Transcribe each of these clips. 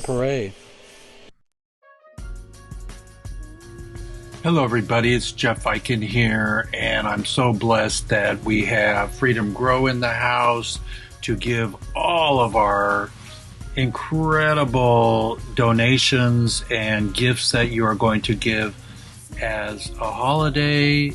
Pam. Hello, everybody. It's Jeff Eichen here, and I'm so blessed that we have Freedom Grow in the house to give all of our incredible donations and gifts that you are going to give as a holiday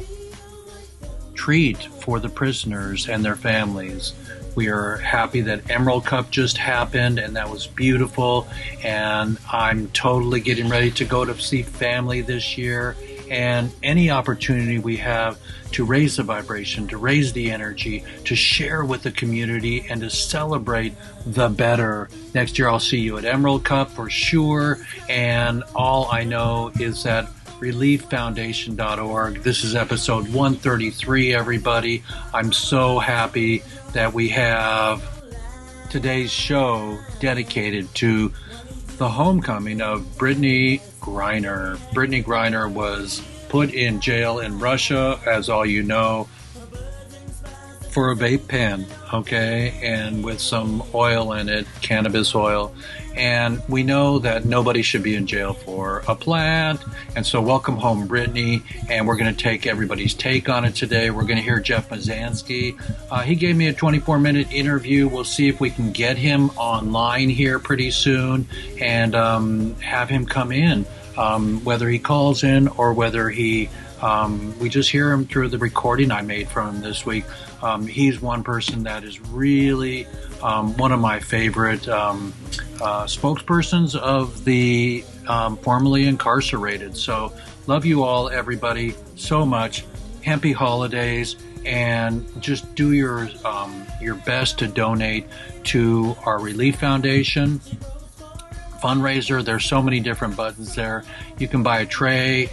treat for the prisoners and their families. We are happy that Emerald Cup just happened, and that was beautiful. And I'm totally getting ready to go to see family this year. And any opportunity we have to raise the vibration, to raise the energy, to share with the community, and to celebrate the better. Next year, I'll see you at Emerald Cup for sure. And all I know is that relieffoundation.org. This is episode 133, everybody. I'm so happy that we have today's show dedicated to the homecoming of Brittney Griner. Brittney Griner was put in jail in Russia, as all you know, for a vape pen, okay, and with some oil in it, cannabis oil. And we know that nobody should be in jail for a plant. And so welcome home, Brittney. And we're going to take everybody's take on it today. We're going to hear Jeff Mazansky. He gave me a 24-minute interview. We'll see if we can get him online here pretty soon and have him come in, whether he calls in or whether he we just hear him through the recording I made from him this week. He's one person that is really one of my favorite spokespersons of the formerly incarcerated. So love you all, everybody, so much. Happy holidays, and just do your best to donate to our Relief Foundation fundraiser. There's so many different buttons there. You can buy a tray,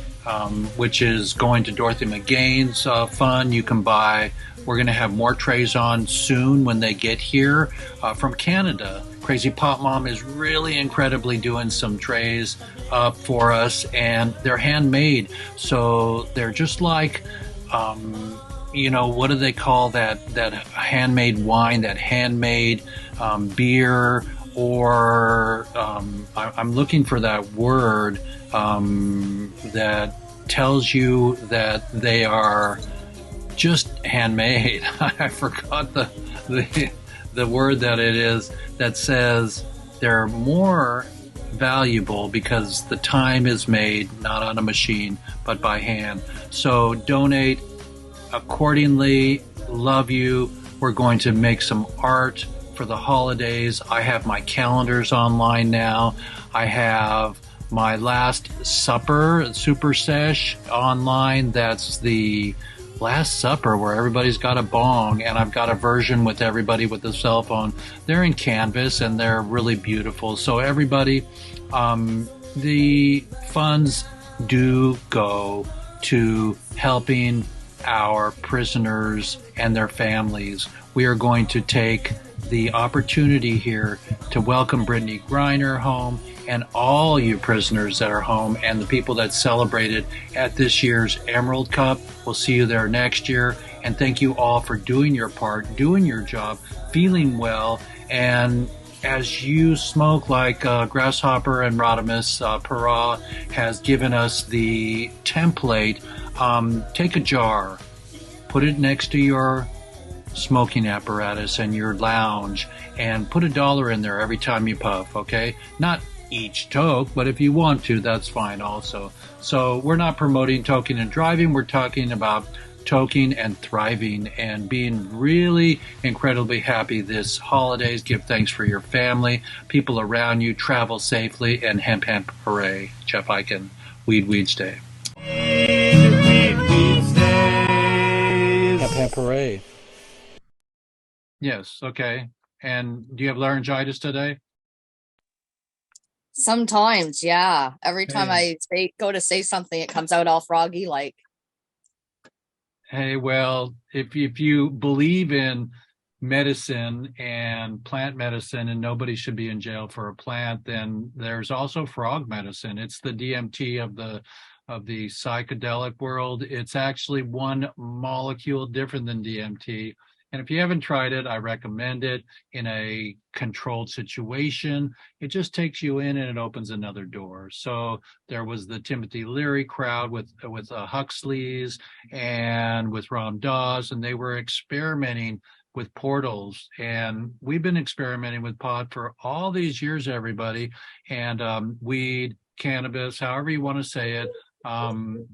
which is going to Dorothy McGain's fund. You can buy, we're going to have more trays on soon when they get here from Canada. Crazy Pop Mom is really incredibly doing some trays up for us, and they're handmade. So they're just like, what do they call that handmade wine, that handmade beer, or I'm looking for that word that tells you that they are just handmade. I forgot the word that it is, that says they're more valuable because the time is made not on a machine but by hand. So donate accordingly. Love you. We're going to make some art for the holidays. I have my calendars online now. I have my Last Supper Super Sesh online. That's the Last Supper where everybody's got a bong, and I've got a version with everybody with a cell phone. They're in canvas and they're really beautiful. So everybody, the funds do go to helping our prisoners and their families. We are going to take the opportunity here to welcome Brittney Griner home, and all you prisoners that are home, and the people that celebrated at this year's Emerald Cup. We'll see you there next year. And thank you all for doing your part, doing your job, feeling well. And as you smoke like Grasshopper and Rodimus, Para has given us the template, take a jar, put it next to your smoking apparatus and your lounge, and put $1 in there every time you puff, okay? Not each toke, but if you want to, that's fine also. So we're not promoting toking and driving. We're talking about toking and thriving and being really incredibly happy this holidays. Give thanks for your family, people around you, travel safely, and hemp hemp hooray. Jeff Eichen, weed stay. Weed stays. Hemp hooray. Yes, okay. And do you have laryngitis today? Sometimes, yeah. Every time Hey. I go to say something, it comes out all froggy like. Hey, well, if you believe in medicine and plant medicine, and nobody should be in jail for a plant, then there's also frog medicine. It's the DMT of the psychedelic world. It's actually one molecule different than DMT, And if you haven't tried it, I recommend it in a controlled situation. It just takes you in and it opens another door. So there was the Timothy Leary crowd with Huxley's and with Ram Dass, and they were experimenting with portals. And we've been experimenting with pod for all these years, everybody. And weed, cannabis, however you want to say it. Marijuana,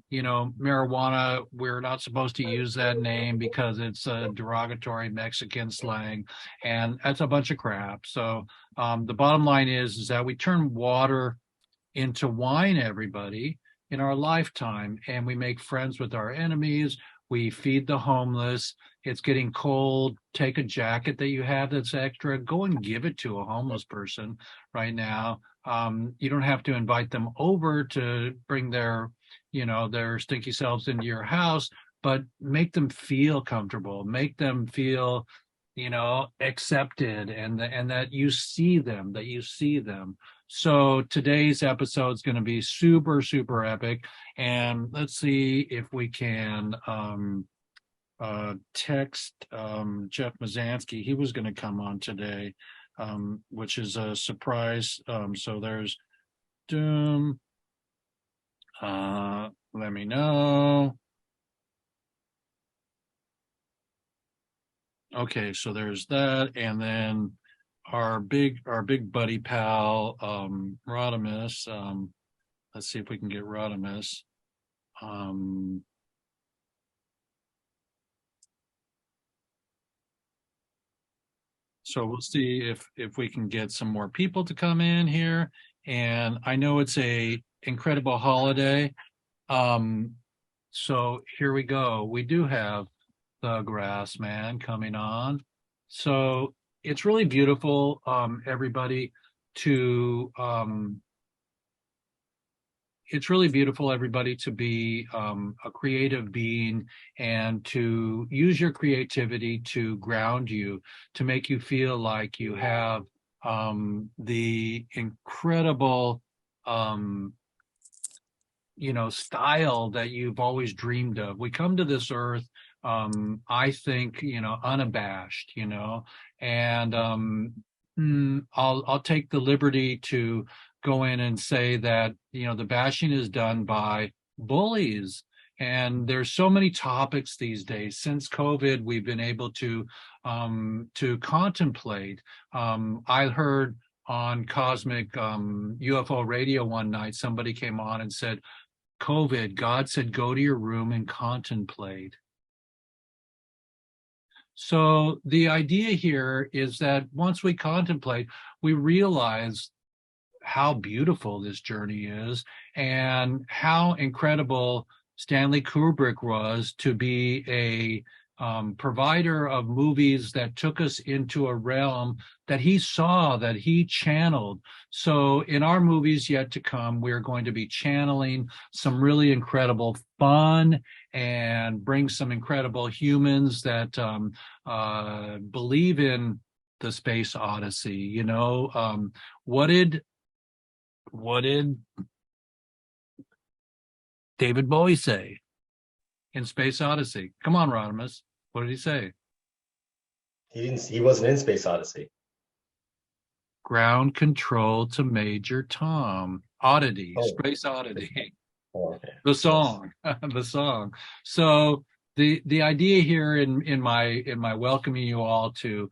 we're not supposed to use that name because it's a derogatory Mexican slang, and that's a bunch of crap. So the bottom line is that we turn water into wine, everybody, in our lifetime, and we make friends with our enemies. We feed the homeless. It's getting cold. Take a jacket that you have that's extra. Go and give it to a homeless person right now. You don't have to invite them over to bring their stinky selves into your house, but make them feel comfortable, make them feel, accepted, and that you see them, So today's episode is going to be super, super epic. And let's see if we can text Jeff Mazansky. He was going to come on today, which is a surprise. So there's Doom. Let me know. Okay, so there's that, and then our big buddy pal, Rodimus. Let's see if we can get Rodimus. So we'll see if we can get some more people to come in here. And I know it's a incredible holiday. So here we go. We do have the Grass Man coming on. So it's really beautiful, everybody, to it's really beautiful, everybody, to be a creative being and to use your creativity to ground you, to make you feel like you have the incredible style that you've always dreamed of. We come to this earth, I think, unabashed, and I'll take the liberty to go in and say that, the bashing is done by bullies. And there's so many topics these days. Since COVID, we've been able to contemplate. I heard on Cosmic UFO Radio one night, somebody came on and said, COVID, God said, go to your room and contemplate. So the idea here is that once we contemplate, we realize how beautiful this journey is and how incredible Stanley Kubrick was to be a provider of movies that took us into a realm that he saw, that he channeled. So in our movies yet to come, we're going to be channeling some really incredible fun and bring some incredible humans that believe in the space odyssey. What did David Bowie say in Space Odyssey? Come on, Rodimus. What did he say? He wasn't in Space Odyssey. Ground control to Major Tom. Oddity, Space Oddity. Oh, okay. The song, the song. So the idea here in my welcoming you all to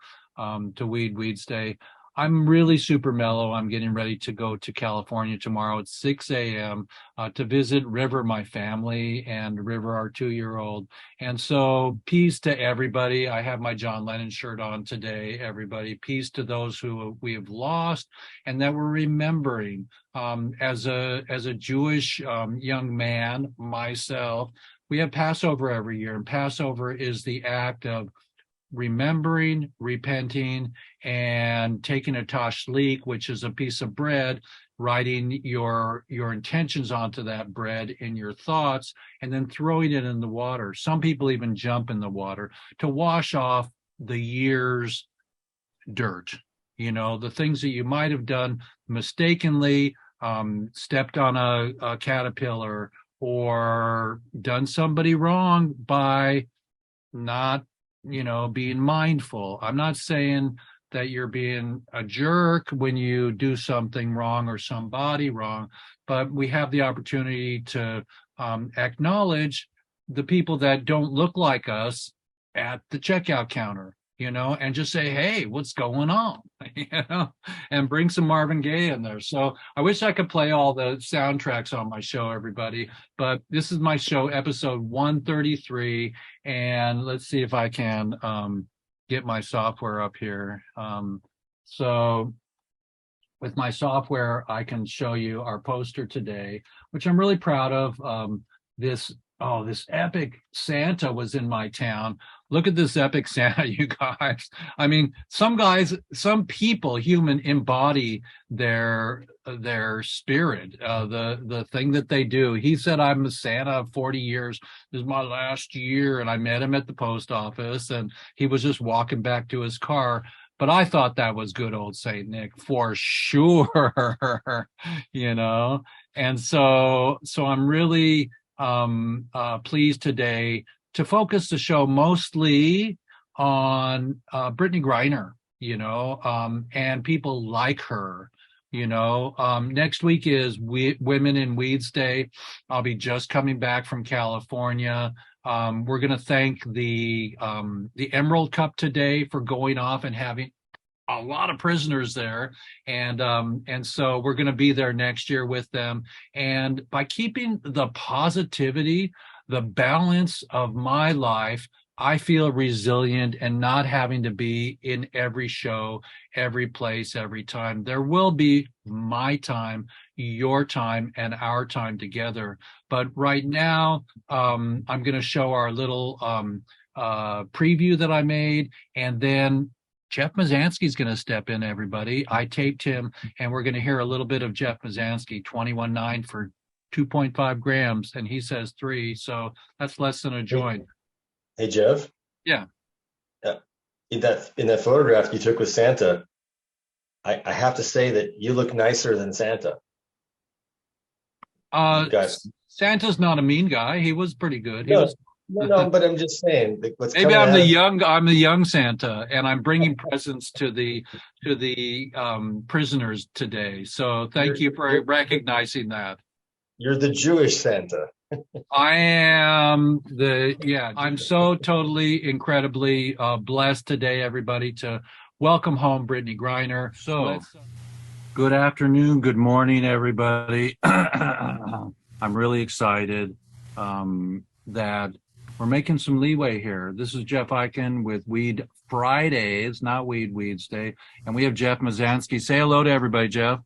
Weeds Day, I'm really super mellow. I'm getting ready to go to California tomorrow at 6 a.m. To visit River, my family, and River, our 2-year-old. And so peace to everybody. I have my John Lennon shirt on today, everybody. Peace to those who we have lost and that we're remembering. As a Jewish young man myself, we have Passover every year, and Passover is the act of remembering, repenting, and taking a tashlik, which is a piece of bread, writing your intentions onto that bread in your thoughts, and then throwing it in the water. Some people even jump in the water to wash off the year's dirt. The things that you might have done mistakenly, stepped on a caterpillar, or done somebody wrong by not being mindful. I'm not saying that you're being a jerk when you do something wrong or somebody wrong, but we have the opportunity to acknowledge the people that don't look like us at the checkout counter, and just say, hey, what's going on? And bring some Marvin Gaye in there. So I wish I could play all the soundtracks on my show, everybody, but this is my show, episode 133. And let's see if I can get my software up here. So with my software, I can show you our poster today, which I'm really proud of. This epic Santa was in my town. Look at this epic Santa, you guys. I mean, some people, human, embody their spirit, the thing that they do. He said, I'm a Santa 40 years. This is my last year. And I met him at the post office, and he was just walking back to his car. But I thought that was good old Saint Nick for sure, And so I'm really pleased today to focus the show mostly on Brittany Griner, and people like her. Next week is Women in Weeds Day. I'll be just coming back from California. We're going to thank the Emerald Cup today for going off and having a lot of prisoners there, and so we're going to be there next year with them. And by keeping the positivity, the balance of my life, I feel resilient and not having to be in every show, every place, every time. There will be my time, your time, and our time together. But right now, I'm going to show our little preview that I made, and then Jeff Mazansky is going to step in, everybody. I taped him, and we're going to hear a little bit of Jeff Mazansky, 21.9 for 2.5 grams, and he says 3, so that's less than a joint. Hey, Jeff. Yeah. In that photograph you took with Santa, I have to say that you look nicer than Santa. Santa's not a mean guy. He was pretty good. No, but I'm just saying. Maybe I'm the young Santa, and I'm bringing presents to the prisoners today. So thank you for recognizing that. You're the Jewish Santa. I am I'm so totally, incredibly blessed today, everybody, to welcome home Brittany Griner. So good afternoon, good morning, everybody. I'm really excited that we're making some leeway here. This is Jeff Eichen with Weed Fridays, not Weeds Day. And we have Jeff Mazansky. Say hello to everybody, Jeff.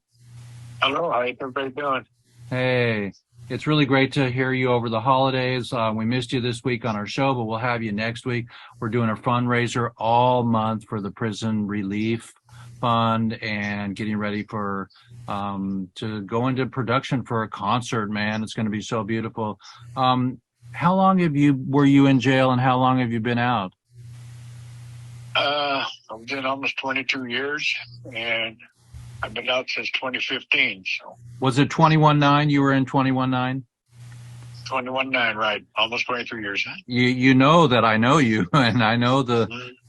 Hello, how is everybody doing? Hey, it's really great to hear you over the holidays. We missed you this week on our show, but we'll have you next week. We're doing a fundraiser all month for the Prison Relief Fund and getting ready for to go into production for a concert, man. It's going to be so beautiful. How long were you in jail, and how long have you been out? I've been almost 22 years, and I've been out since 2015. So was it 21.9? You were in 21.9? 21.9, right? Almost 23 years. You know that I know you, and I know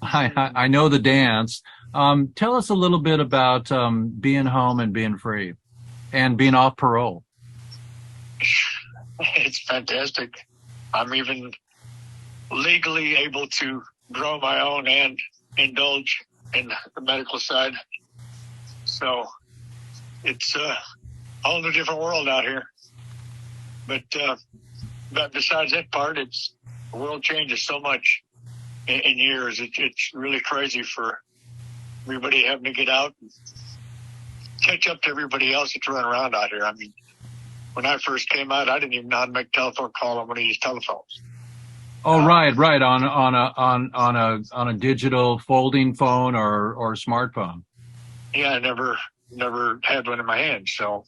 I know the dance. Tell us a little bit about being home and being free, and being off parole. It's fantastic. I'm even legally able to grow my own and indulge in the medical side. So it's a whole new different world out here. But besides that part, the world changes so much in years. It's really crazy for everybody having to get out and catch up to everybody else that's running around out here. I mean, when I first came out, I didn't even know how to make a telephone call on one of these telephones. Oh, right. On a digital folding phone or smartphone. Yeah, I never had one in my hand. So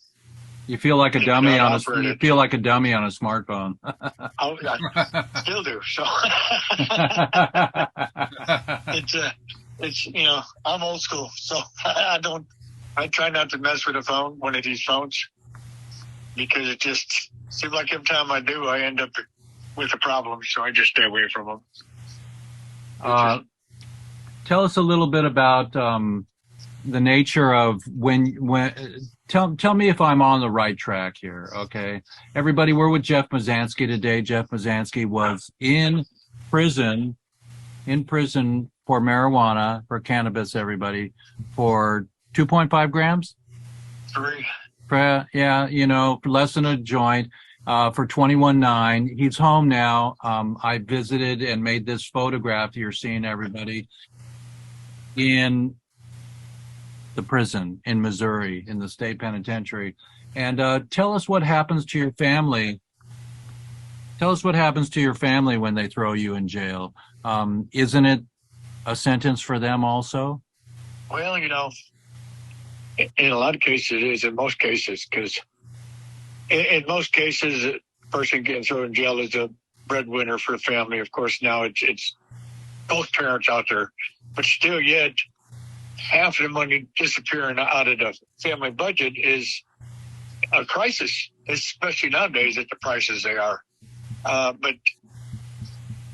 you feel like a dummy on a smartphone. Oh, I still do. So it's I'm old school, so I try not to mess with one of these phones, because it just seems like every time I do, I end up with a problem. So I just stay away from them. Tell us a little bit about the nature of tell me if I'm on the right track here. Okay, everybody, we're with Jeff Mizanskey today. Jeff Mizanskey was in prison for marijuana, for cannabis, everybody, for 2.5 grams. 3. Yeah, for less than a joint, for 21.9. He's home now. I visited and made this photograph you're seeing, everybody, in the prison in Missouri, in the state penitentiary. And tell us what happens to your family. Tell us what happens to your family when they throw you in jail. Isn't it a sentence for them also? Well, in a lot of cases it is, in most cases, because in most cases, a person getting thrown in jail is a breadwinner for the family. Of course, now it's both parents out there, but still yet, half of the money disappearing out of the family budget is a crisis, especially nowadays at the prices they are. But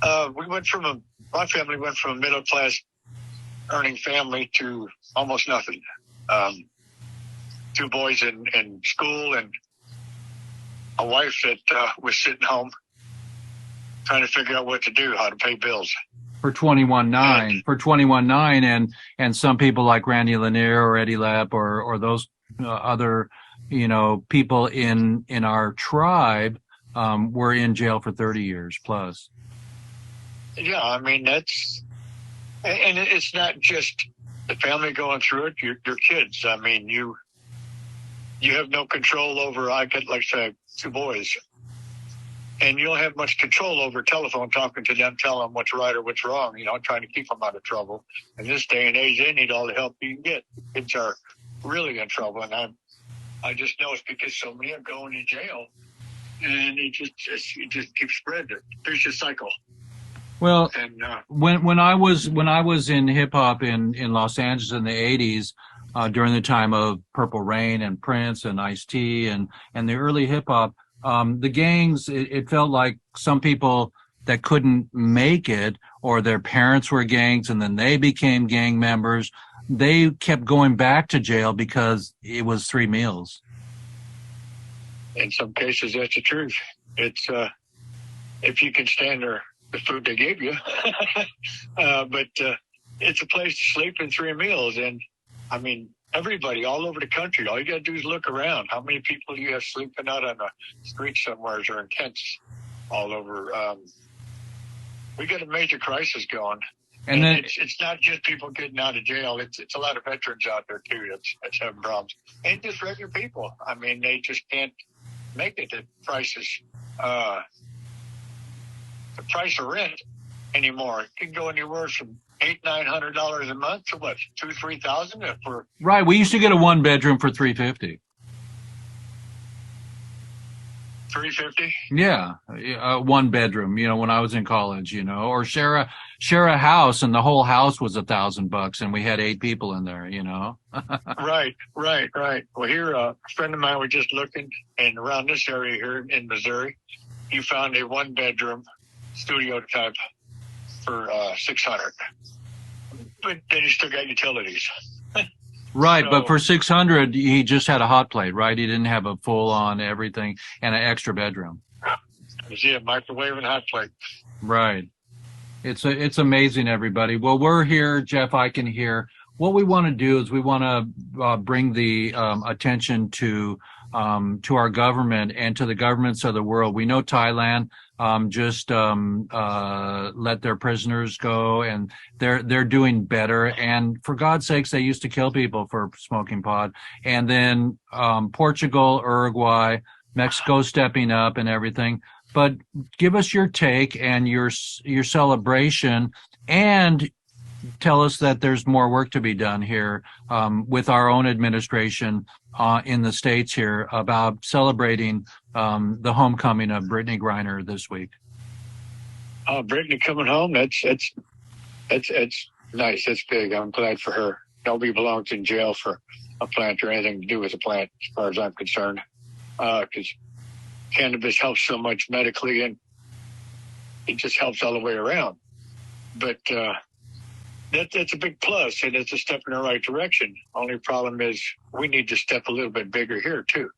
my family went from a middle class earning family to almost nothing. 2 boys in school and a wife that was sitting home trying to figure out what to do, how to pay bills. For 21.9, and some people like Randy Lanier or Eddie Lapp or those other people in our tribe were in jail for 30 years plus. Yeah, I mean and it's not just the family going through it. Your kids. I mean, you have no control over. I get, like say, 2 boys. And you don't have much control over telephone talking to them, telling them what's right or what's wrong, trying to keep them out of trouble. In this day and age, they need all the help you can get. Kids are really in trouble. And I just know it's because so many are going to jail. And it just keeps spreading. There's a cycle. Well, and when I was in hip hop in Los Angeles in the 80s, during the time of Purple Rain and Prince and Ice-T and the early hip hop, the gangs, it felt like some people that couldn't make it, or their parents were gangs and then they became gang members, they kept going back to jail because it was 3 meals. In some cases, that's the truth. It's if you can stand the food they gave you, but it's a place to sleep in 3 meals. And I mean, everybody all over the country, all you got to do is look around. How many people do you have sleeping out on the street somewhere or in tents all over? We got a major crisis going. And then it's not just people getting out of jail. It's a lot of veterans out there too that's having problems. And just regular people. I mean, they just can't make it at prices. The price of rent anymore. It can go anywhere from $800-900 a month to what, $2,000-3,000 for. Right. We used to get a 1-bedroom for $350. $350? Yeah, 1-bedroom. When I was in college, or share a house, and the whole house was $1,000, and we had 8 people in there. Right. Well, here a friend of mine was just looking, and around this area here in Missouri, he found a 1-bedroom studio type for $600. But then he still got utilities. Right, so, but for $600, he just had a hot plate, right? He didn't have a full-on everything and an extra bedroom. Yeah, microwave and hot plate. Right. It's amazing, everybody. Well, we're here, Jeff Eichen here. What we want to do is we want to bring the attention to our government and to the governments of the world. We know Thailand just let their prisoners go, and they're doing better. And for God's sakes, they used to kill people for smoking pot. And then Portugal, Uruguay, Mexico stepping up and everything. But give us your take and your celebration, and tell us that there's more work to be done here with our own administration in the States here about celebrating the homecoming of Brittney Griner this week. Brittney coming home, that's nice. That's big. I'm glad for her. Nobody belongs in jail for a plant or anything to do with a plant, as far as I'm concerned, because cannabis helps so much medically, and it just helps all the way around. But that's a big plus, and it's a step in the right direction. Only problem is we need to step a little bit bigger here too.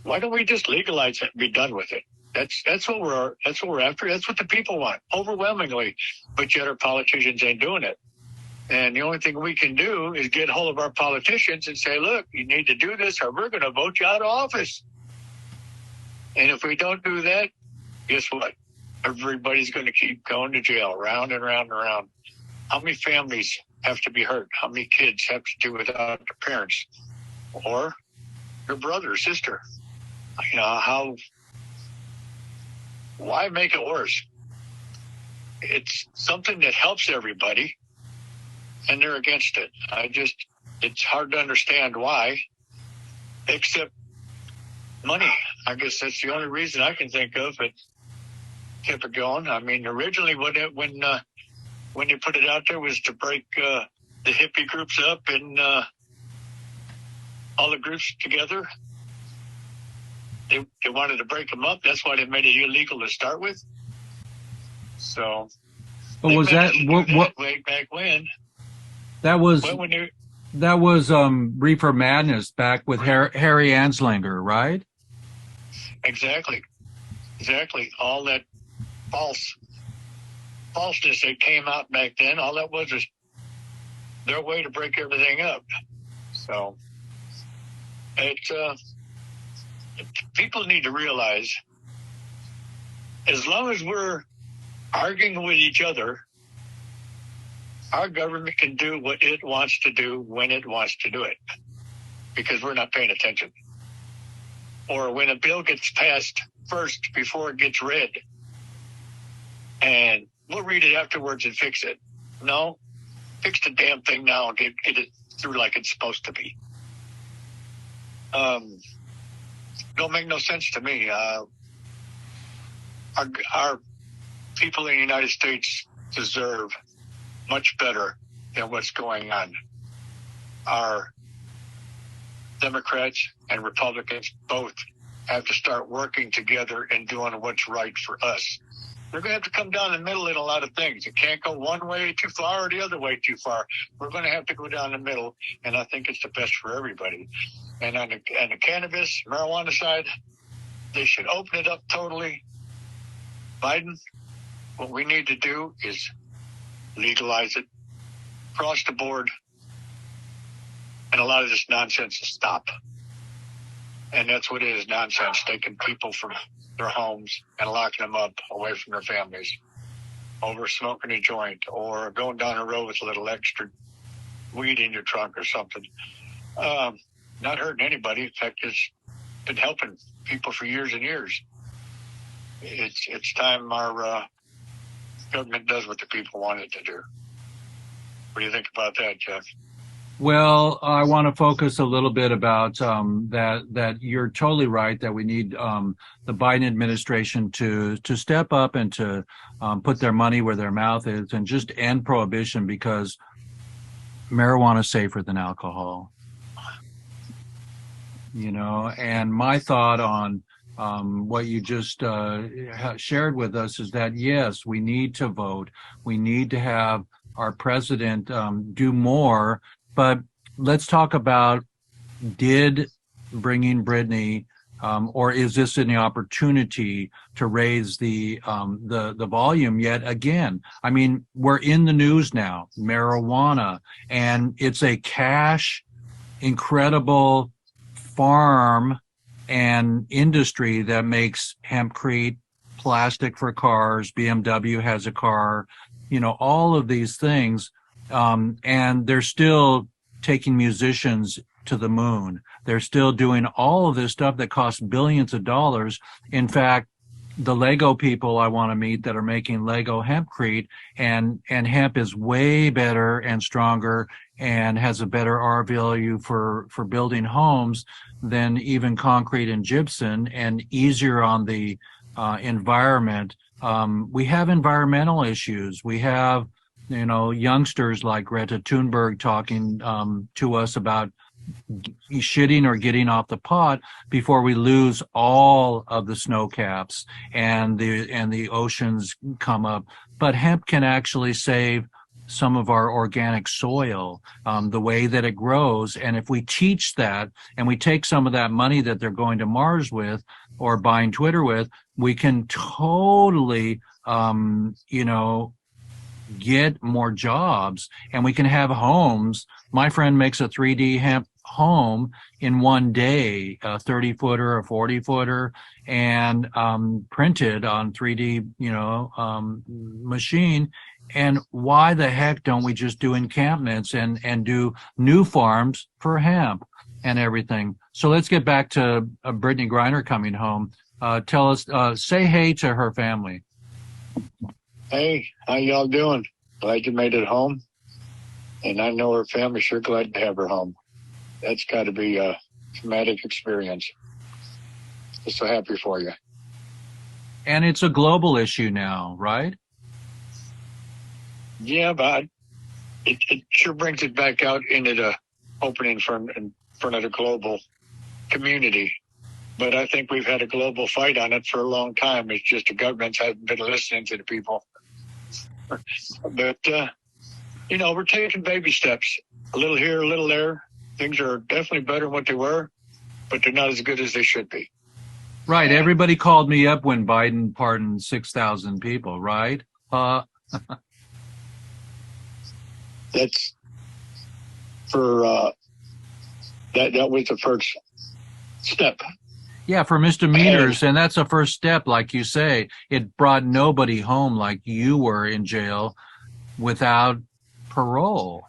Why don't we just legalize it and be done with it? That's what we're after. That's what the people want overwhelmingly, but yet our politicians ain't doing it. And the only thing we can do is get hold of our politicians and say, look, you need to do this or we're going to vote you out of office. And if we don't do that, guess what? Everybody's going to keep going to jail, round and round and round. How many families have to be hurt? How many kids have to do without their parents or their brother or sister? You know, why make it worse? It's something that helps everybody, and they're against it. It's hard to understand why, except money. I guess that's the only reason I can think of. It kept it going. I mean, originally when you put it out there was to break the hippie groups up and all the groups together. They wanted to break them up. That's why they made it illegal to start with. So, but was that what way back when? That was when you, that was Reefer Madness back with Harry Anslinger, right? Exactly. All that falseness that came out back then. All that was their way to break everything up. So people need to realize, as long as we're arguing with each other, our government can do what it wants to do when it wants to do it, because we're not paying attention. Or when a bill gets passed first before it gets read, and we'll read it afterwards and fix it. No, fix the damn thing now and get it through like it's supposed to be. Don't make no sense to me. Our people in the United States deserve much better than what's going on. Our Democrats and Republicans both have to start working together and doing what's right for us. They're going to have to come down the middle in a lot of things. It can't go one way too far or the other way too far. We're going to have to go down the middle, and I think it's the best for everybody. And on the cannabis, marijuana side, they should open it up totally. Biden, what we need to do is legalize it across the board, and a lot of this nonsense to stop. And that's what it is, nonsense, taking people from their homes and locking them up away from their families over smoking a joint or going down the road with a little extra weed in your trunk or something. Not hurting anybody. In fact, it's been helping people for years and years. It's time our government does what the people want it to do. What do you think about that, Jeff? Well, I want to focus a little bit about that you're totally right that we need the Biden administration to step up and to put their money where their mouth is and just end prohibition, because marijuana is safer than alcohol. You know, and my thought on what you just shared with us is that, yes, we need to vote. We need to have our president do more. But let's talk about, did bringing Brittany, or is this an opportunity to raise the volume yet again? I mean, we're in the news now, marijuana, and it's a cash, incredible farm and industry that makes hempcrete, plastic for cars. BMW has a car, you know, all of these things. And they're still taking musicians to the moon. They're still doing all of this stuff that costs billions of dollars. In fact, the Lego people I want to meet that are making Lego hempcrete, and hemp is way better and stronger and has a better R value for building homes than even concrete and gypsum, and easier on the environment. We have environmental issues. We have, you know, youngsters like Greta Thunberg talking to us about shitting or getting off the pot before we lose all of the snow caps and the oceans come up. But hemp can actually save some of our organic soil, the way that it grows. And if we teach that and we take some of that money that they're going to Mars with or buying Twitter with, we can totally, get more jobs, and we can have homes. My friend makes a 3D hemp home in one day, a 30-footer, a 40-footer, and printed on 3D, machine. And why the heck don't we just do encampments and do new farms for hemp and everything? So let's get back to Brittany Griner coming home. Tell us, say hey to her family. Hey, how y'all doing? Glad you made it home. And I know her family's sure glad to have her home. That's got to be a traumatic experience. Just so happy for you. And it's a global issue now, right? Yeah, but it sure brings it back out into the opening in front of the global community. But I think we've had a global fight on it for a long time. It's just the governments haven't been listening to the people. But, we're taking baby steps. A little here, a little there. Things are definitely better than what they were, but they're not as good as they should be. Right. Everybody called me up when Biden pardoned 6,000 people, right? That's for that was the first step. Yeah, for misdemeanors, and that's a first step, like you say. It brought nobody home like you were in jail without parole.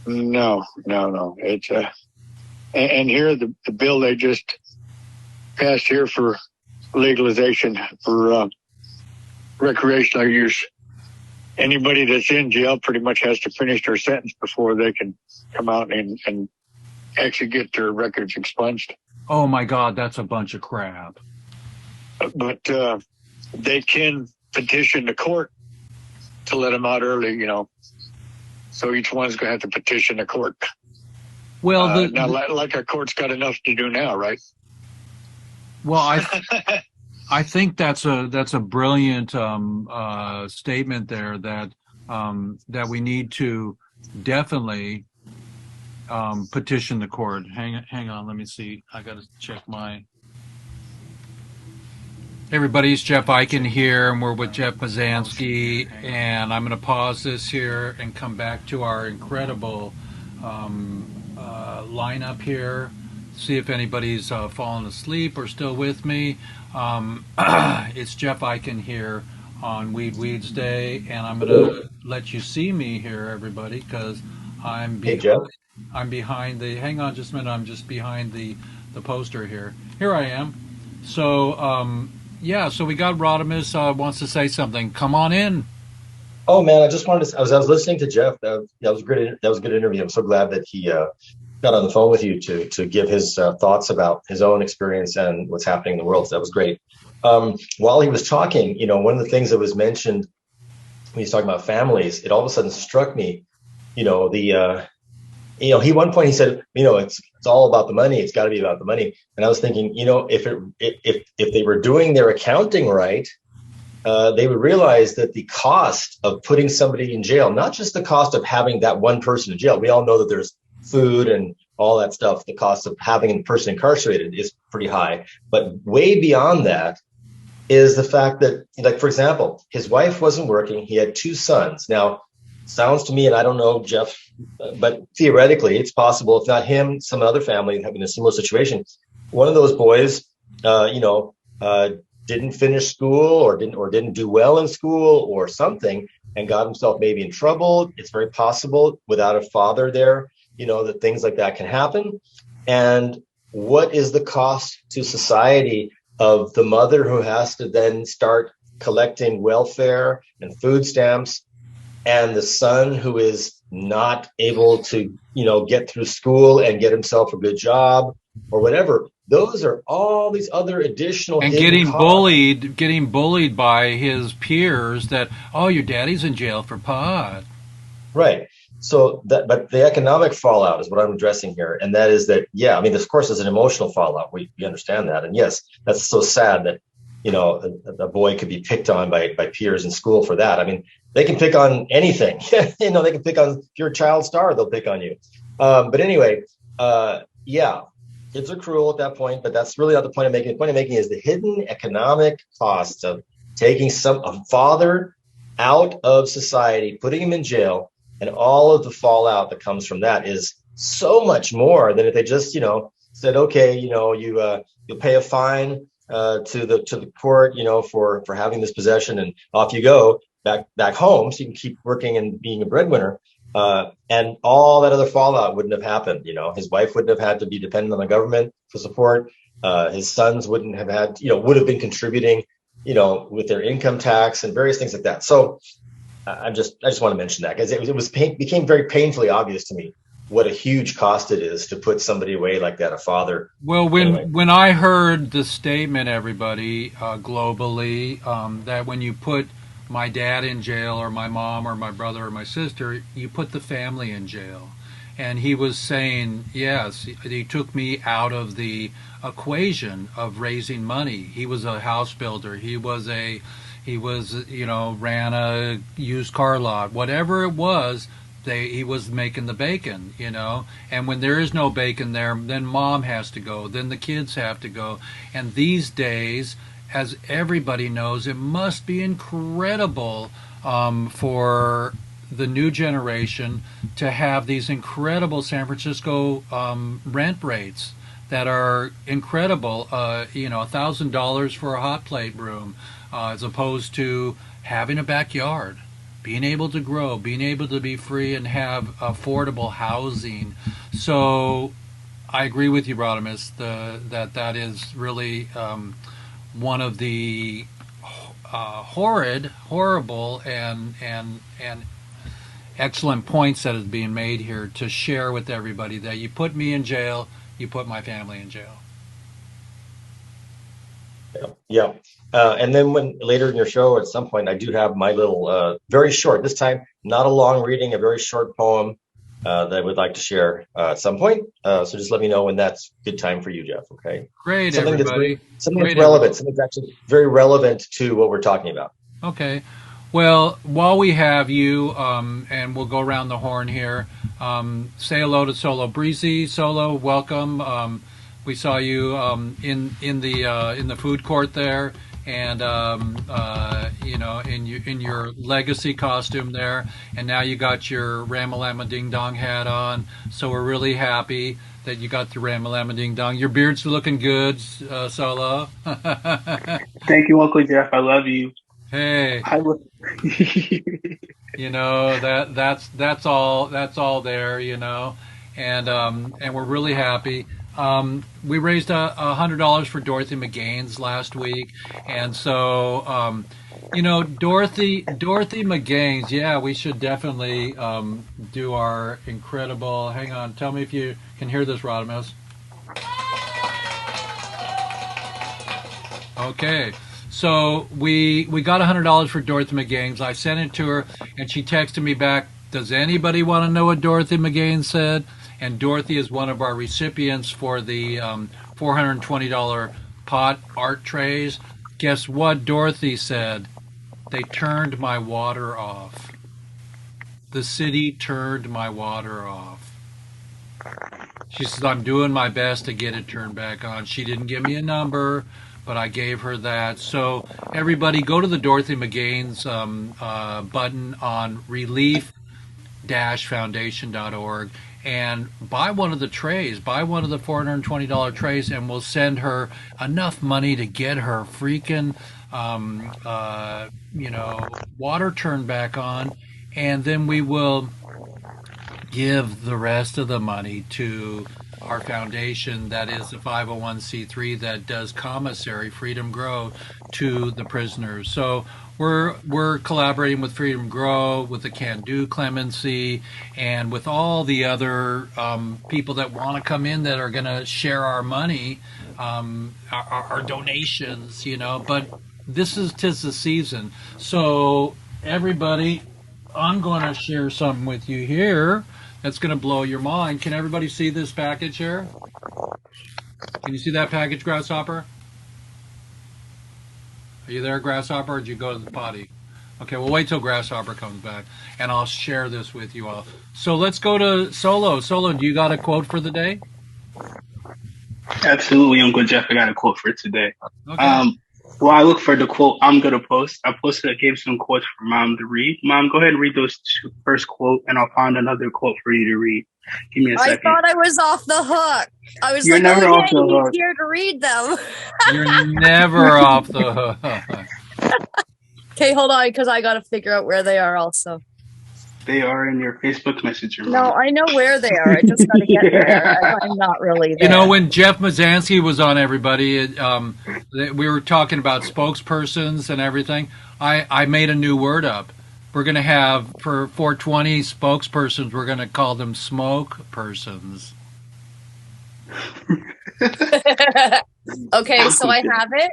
No. It's and here the bill they just passed here for legalization for recreational use. Anybody that's in jail pretty much has to finish their sentence before they can come out and actually get their records expunged. Oh my God, that's a bunch of crap. But they can petition the court to let them out early, So each one's going to have to petition the court. Well, now, like our court's got enough to do now, right? Well, I think that's a brilliant statement there that we need to definitely petition the court. Hang on, let me see. I got to check my. Everybody's Jeff Eichen here, and we're with Jeff Pazansky, and I'm going to pause this here and come back to our incredible lineup here. See if anybody's fallen asleep or still with me. It's Jeff Eichen here on Weeds Day, and I'm going to let you see me here, everybody, because I'm behind the. Hang on, just a minute. I'm just behind the poster here. Here I am. So so we got Rodimus wants to say something. Come on in. Oh man, I just wanted to. I was listening to Jeff. That was great. That was a good interview. I'm so glad that he got on the phone with you to give his thoughts about his own experience and what's happening in the world. So that was great. While he was talking, one of the things that was mentioned when he's talking about families, it all of a sudden struck me. One point he said, it's all about the money. It's got to be about the money. And I was thinking, if they were doing their accounting right, they would realize that the cost of putting somebody in jail, not just the cost of having that one person in jail. We all know that there's food and all that stuff. The cost of having a person incarcerated is pretty high. But way beyond that is the fact that, like, for example, his wife wasn't working. He had 2 sons. Now, sounds to me, and I don't know, Jeff, but theoretically, it's possible, if not him, some other family having a similar situation. One of those boys, didn't finish school or didn't do well in school or something and got himself maybe in trouble. It's very possible without a father there, that things like that can happen. And what is the cost to society of the mother who has to then start collecting welfare and food stamps, and the son who is not able to, get through school and get himself a good job or whatever? Those are all these other additional and getting bullied by his peers that, oh, your daddy's in jail for pot. Right. So that, but the economic fallout is what I'm addressing here, and that is that, yeah, I mean, this, of course, is an emotional fallout. We understand that, and yes, that's so sad that a boy could be picked on by peers in school for that. I mean, they can pick on anything. They can pick on, if you're a child star, they'll pick on you. But anyway, yeah, kids are cruel at that point, but that's really not the point I'm making. The point I'm making is the hidden economic cost of taking a father out of society, putting him in jail, and all of the fallout that comes from that is so much more than if they just, said, okay, you'll pay a fine to the court, for having this possession, and off you go back home, so you can keep working and being a breadwinner. And all that other fallout wouldn't have happened. His wife wouldn't have had to be dependent on the government for support. His sons wouldn't have had, would have been contributing, with their income tax and various things like that. So I just want to mention that, because it became very painfully obvious to me what a huge cost it is to put somebody away like that, a father. Well, Anyway. when I heard the statement, everybody globally, that when you put my dad in jail, or my mom, or my brother, or my sister, you put the family in jail. And he was saying, yes, he took me out of the equation of raising money. He was a house builder. He was, ran a used car lot. Whatever it was, he was making the bacon, and when there is no bacon there, then mom has to go, then the kids have to go. And these days, as everybody knows, it must be incredible for the new generation to have these incredible San Francisco rent rates that are incredible. $1,000 for a hot plate room, as opposed to having a backyard, being able to grow, being able to be free and have affordable housing. So I agree with you, Rodimus, that is really one of the horrible, and excellent points that is being made here to share with everybody, that you put me in jail, you put my family in jail. Yeah. And then when later in your show, at some point, I do have my little, very short, this time, not a long reading, a very short poem that I would like to share at some point. So just let me know when that's a good time for you, Jeff. Okay. Great, Something everybody. Something that's relevant, something that's actually very relevant to what we're talking about. Okay. Well, while we have you, and we'll go around the horn here, say hello to Solo Breezy. Solo, welcome. We saw you in the food court there, and in your legacy costume there, and now you got your Ramalama Ding Dong hat on. So we're really happy that you got the Ramalama Ding Dong. Your beard's looking good, Solo. Thank you, Uncle Jeff. I love you. Hey. That's all there, and we're really happy. We raised $100 for Dorothy McGaines last week, and so Dorothy McGaines. Yeah, we should definitely do our incredible. Hang on, tell me if you can hear this, Rodimus. Okay. So we got $100 for Dorothy McGaines. I sent it to her, and she texted me back, does anybody want to know what Dorothy McGaines said? And Dorothy is one of our recipients for the $420 pot art trays. Guess what Dorothy said? They turned my water off. The city turned my water off. She says, I'm doing my best to get it turned back on. She didn't give me a number, but I gave her that. So everybody go to the Dorothy McGaines button on relief-foundation.org and buy one of the trays, buy one of the $420 trays, and we'll send her enough money to get her freaking water turned back on, and then we will give the rest of the money to our foundation, that is the 501c3 that does commissary Freedom Grow to the prisoners. So we're collaborating with Freedom Grow, with the Can Do Clemency, and with all the other people that want to come in that are going to share our money, our donations, But tis the season. So everybody, I'm going to share something with you here that's going to blow your mind. Can everybody see this package here? Can you see that package, Grasshopper? Are you there, Grasshopper, or did you go to the potty? Okay, we'll wait till Grasshopper comes back, and I'll share this with you all. So let's go to Solo. Solo, do you got a quote for the day? Absolutely, Uncle Jeff. I got a quote for today. Okay. While I look for the quote I'm going to post, I gave some quotes for Mom to read. Mom, go ahead and read those two first quote, and I'll find another quote for you to read. Give me a second. I thought I was off the hook. I was You're like, never oh, off yeah, the he's hook. here to read them. You're never off the hook. Okay, hold on, because I got to figure out where they are also. They are in your Facebook Messenger. Mom. No, I know where they are. I just got to get there. I'm not really there. You know, when Jeff Mazansky was on, everybody, we were talking about spokespersons and everything. I made a new word up. We're going to have, for 420 spokespersons, we're going to call them smoke persons. Okay, so I have it.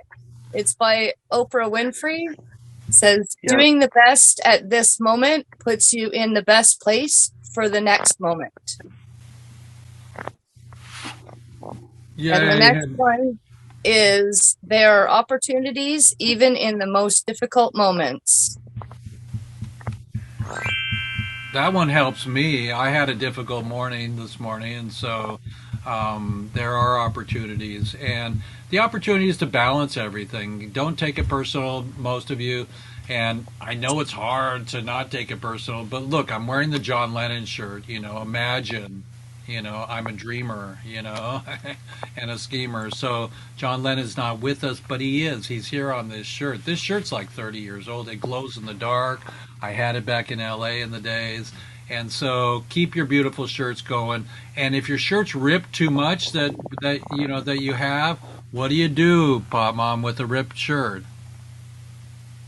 It's by Oprah Winfrey. It says, Yep. doing the best at this moment puts you in the best place for the next moment. Yeah. And the next one is, there are opportunities even in the most difficult moments. That one helps me. I had a difficult morning this morning, and so there are opportunities. And the opportunity is to balance everything. Don't take it personal, most of you. And I know it's hard to not take it personal, but look, I'm wearing the John Lennon shirt. You know, imagine, you know, I'm a dreamer, you know, and a schemer. So John Lennon's not with us, but he is. He's here on this shirt. This shirt's like 30 years old. It glows in the dark. I had it back in LA in the days. And so keep your beautiful shirts going. And if your shirt's ripped too much that you have, what do, Pop Mom, with a ripped shirt?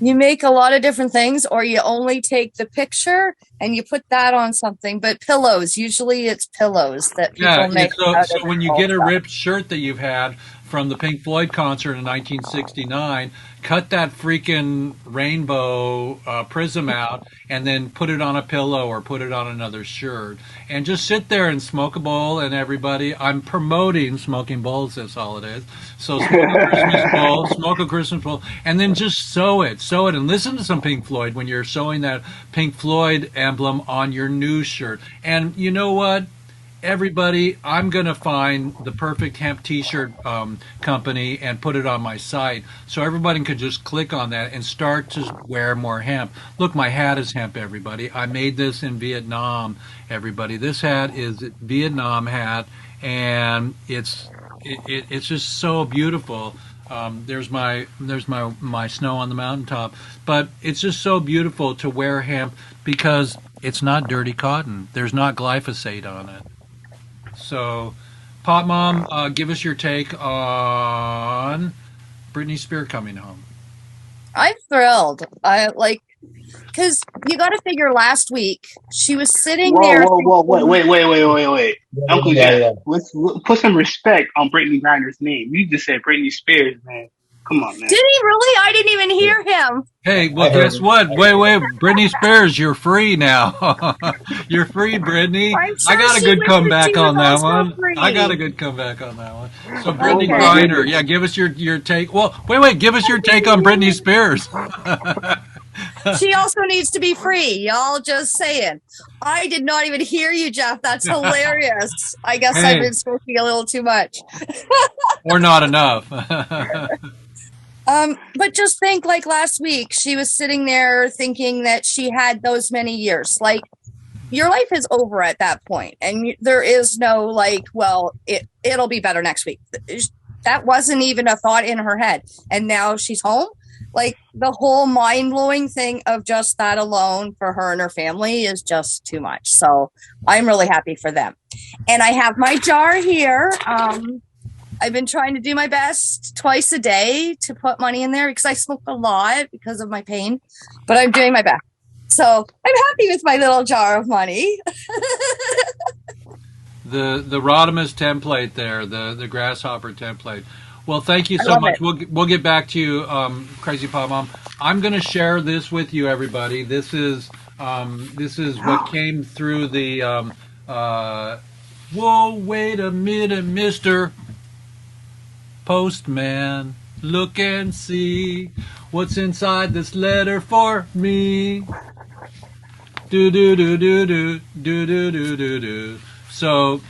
You make a lot of different things, or you only take the picture and you put that on something. But pillows, usually it's pillows that people make. So when you get a ripped shirt that you've had from the Pink Floyd concert in 1969, cut that freaking rainbow prism out and then put it on a pillow or put it on another shirt. And just sit there and smoke a bowl. And everybody, I'm promoting smoking bowls this holidays. So smoke a Christmas bowl, smoke a Christmas bowl, and then just sew it, and listen to some Pink Floyd when you're sewing that Pink Floyd emblem on your new shirt. And you know what? Everybody, I'm going to find the perfect hemp t-shirt company and put it on my site so everybody can just click on that and start to wear more hemp. Look, my hat is hemp, everybody. I made this in Vietnam, everybody. This hat is a Vietnam hat, and it's just so beautiful. There's my snow on the mountaintop, but it's just so beautiful to wear hemp because it's not dirty cotton. There's not glyphosate on it. So, Pop Mom, give us your take on Britney Spears coming home. I'm thrilled. Because you got to figure, last week she was sitting there. Whoa, wait. Uncle Jeff, yeah. let's put some respect on Brittany Griner's name. You just said Britney Spears, man. Come on, man. Did he really? I didn't even hear him. Hey, well, guess what? Wait, Britney Spears, you're free now. You're free, Britney. I'm sure I got a she good wishes comeback she on was that also one. free. I got a good comeback on that one. So, Britney Okay. Griner, yeah, give us your take. Well, wait, give us your take on Britney Spears. She also needs to be free. Y'all just saying. I did not even hear you, Jeff. That's hilarious. I guess Hey. I've been smoking a little too much. Or not enough. But just think, like last week, she was sitting there thinking that she had those many years. Like, your life is over at that point, and there is no like, well, it'll be better next week. That wasn't even a thought in her head. And now she's home. Like, the whole mind-blowing thing of just that alone for her and her family is just too much. So I'm really happy for them. And I have my jar here. I've been trying to do my best twice a day to put money in there because I smoke a lot because of my pain, but I'm doing my best. So I'm happy with my little jar of money. The Rodimus template there, the grasshopper template. Well, thank you so much. We'll get back to you, Crazy Pop Mom. I'm going to share this with you, everybody. This is This is what came through the. Whoa, wait a minute, Mister Postman. Look and see what's inside this letter for me. Do do do do do do do do do do. So,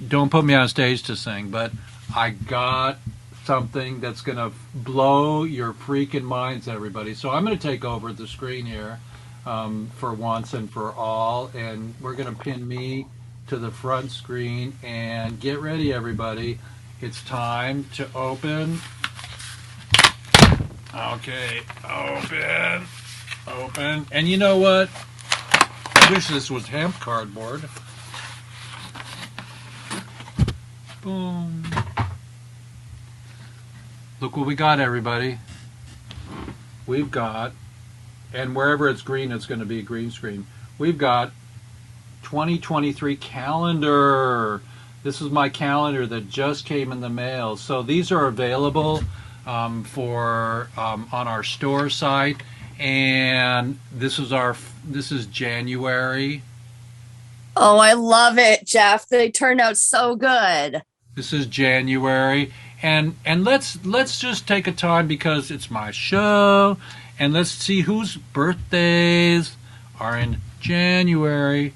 don't put me on stage to sing, but I got something that's going to blow your freaking minds, everybody. So I'm going to take over the screen here for once and for all, and we're going to pin me to the front screen. And get ready, everybody. It's time to open. Okay, open. And you know what? I wish this was hemp cardboard. Boom. Look what we got, everybody. We've got, and wherever it's green, it's going to be a green screen. We've got 2023 calendar. This is my calendar that just came in the mail. So these are available on our store site, and this is January. Oh, I love it, Jeff. They turned out so good. This is January, and let's just take a time because it's my show, and let's see whose birthdays are in January.